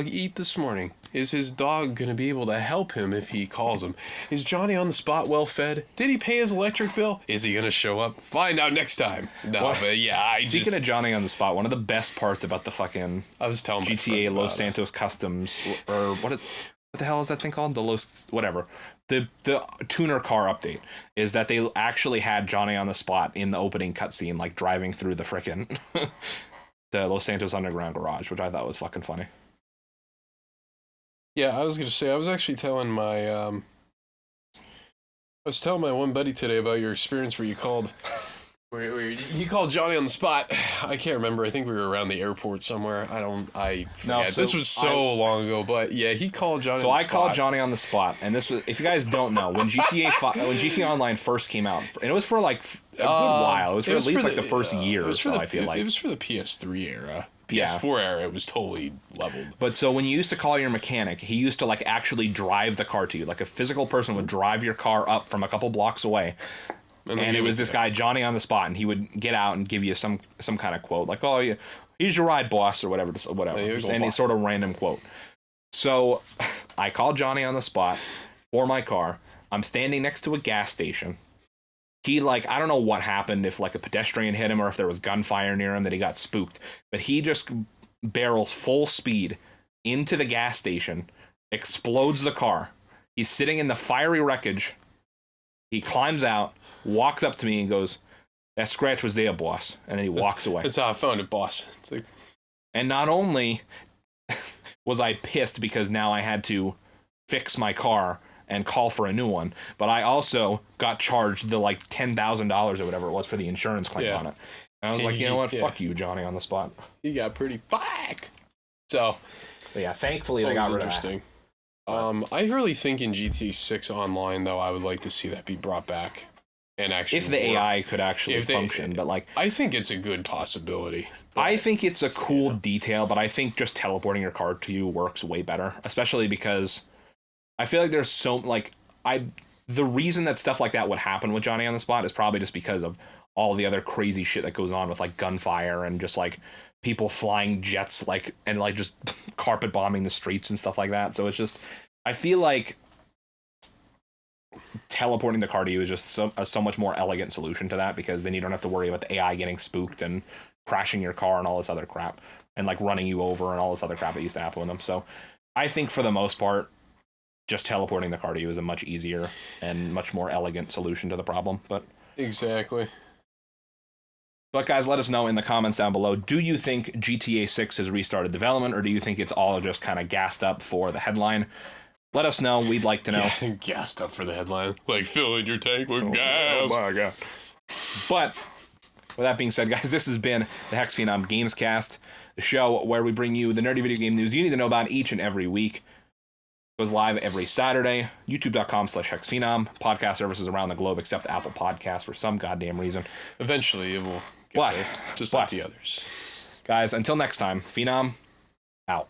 eat this morning? Is his dog going to be able to help him if he calls him? Is Johnny on the spot well fed? Did he pay his electric bill? Is he going to show up? Find out next time. No, well, but yeah, Speaking of Johnny on the spot, one of the best parts about the fucking GTA Los Santos Customs, or what the hell is that thing called? The tuner car update is that they actually had Johnny on the spot in the opening cutscene, like driving through the frickin' the Los Santos Underground garage, which I thought was fucking funny. Yeah, I was gonna say, I was actually telling my one buddy today about your experience where you called Johnny on the spot. I can't remember. I think we were around the airport somewhere. I forget. No, this was so long ago, but yeah, he called Johnny on the spot. So I called Johnny on the spot, and this was, if you guys don't know, when GTA Online first came out, and it was for like a good while. It was for at least like the first year or so, I feel like. It was for the PS3 era. PS4 era, it was totally leveled. But so when you used to call your mechanic, he used to like actually drive the car to you. Like a physical person would drive your car up from a couple blocks away. And it was this guy, Johnny on the spot, and he would get out and give you some kind of quote, like, "Oh, yeah, here's your ride, boss," or whatever, any sort of random quote. So I called Johnny on the spot for my car. I'm standing next to a gas station. He, like, I don't know what happened, if like a pedestrian hit him or if there was gunfire near him that he got spooked, but he just barrels full speed into the gas station, explodes the car. He's sitting in the fiery wreckage. He climbs out, walks up to me and goes, "That scratch was there, boss." And then he walks away. That's how I found it, boss. It's like... And not only was I pissed because now I had to fix my car and call for a new one, but I also got charged the like $10,000 or whatever it was for the insurance claim on it. And I was like, you know what? Fuck you, Johnny on the spot. He got pretty fucked. So, but yeah, thankfully they got rid of that. I really think in GTA 6 Online, though, I would like to see that be brought back and actually if the AI could actually function. But like, I think it's a good possibility. I think it's a cool detail, but I think just teleporting your car to you works way better, especially because I feel like there's so the reason that stuff like that would happen with Johnny on the spot is probably just because of all the other crazy shit that goes on with like gunfire and just like people flying jets, like, and like just carpet bombing the streets and stuff like that. So it's just, I feel like teleporting the car to you is just so much more elegant solution to that, because then you don't have to worry about the AI getting spooked and crashing your car and all this other crap and like running you over and all this other crap that used to happen with them. So I think for the most part, just teleporting the car to you is a much easier and much more elegant solution to the problem. But exactly. But guys, let us know in the comments down below. Do you think GTA 6 has restarted development, or do you think it's all just kind of gassed up for the headline? Let us know. We'd like to know. Gassed up for the headline. Like filling your tank with gas. Oh my God. But with that being said, guys, this has been the HexxedPhenom Gamescast, the show where we bring you the nerdy video game news you need to know about each and every week. It goes live every Saturday, youtube.com/HexxedPhenom. Podcast services around the globe except Apple Podcasts for some goddamn reason. Eventually it will get there, just like the others. Guys, until next time, Phenom out.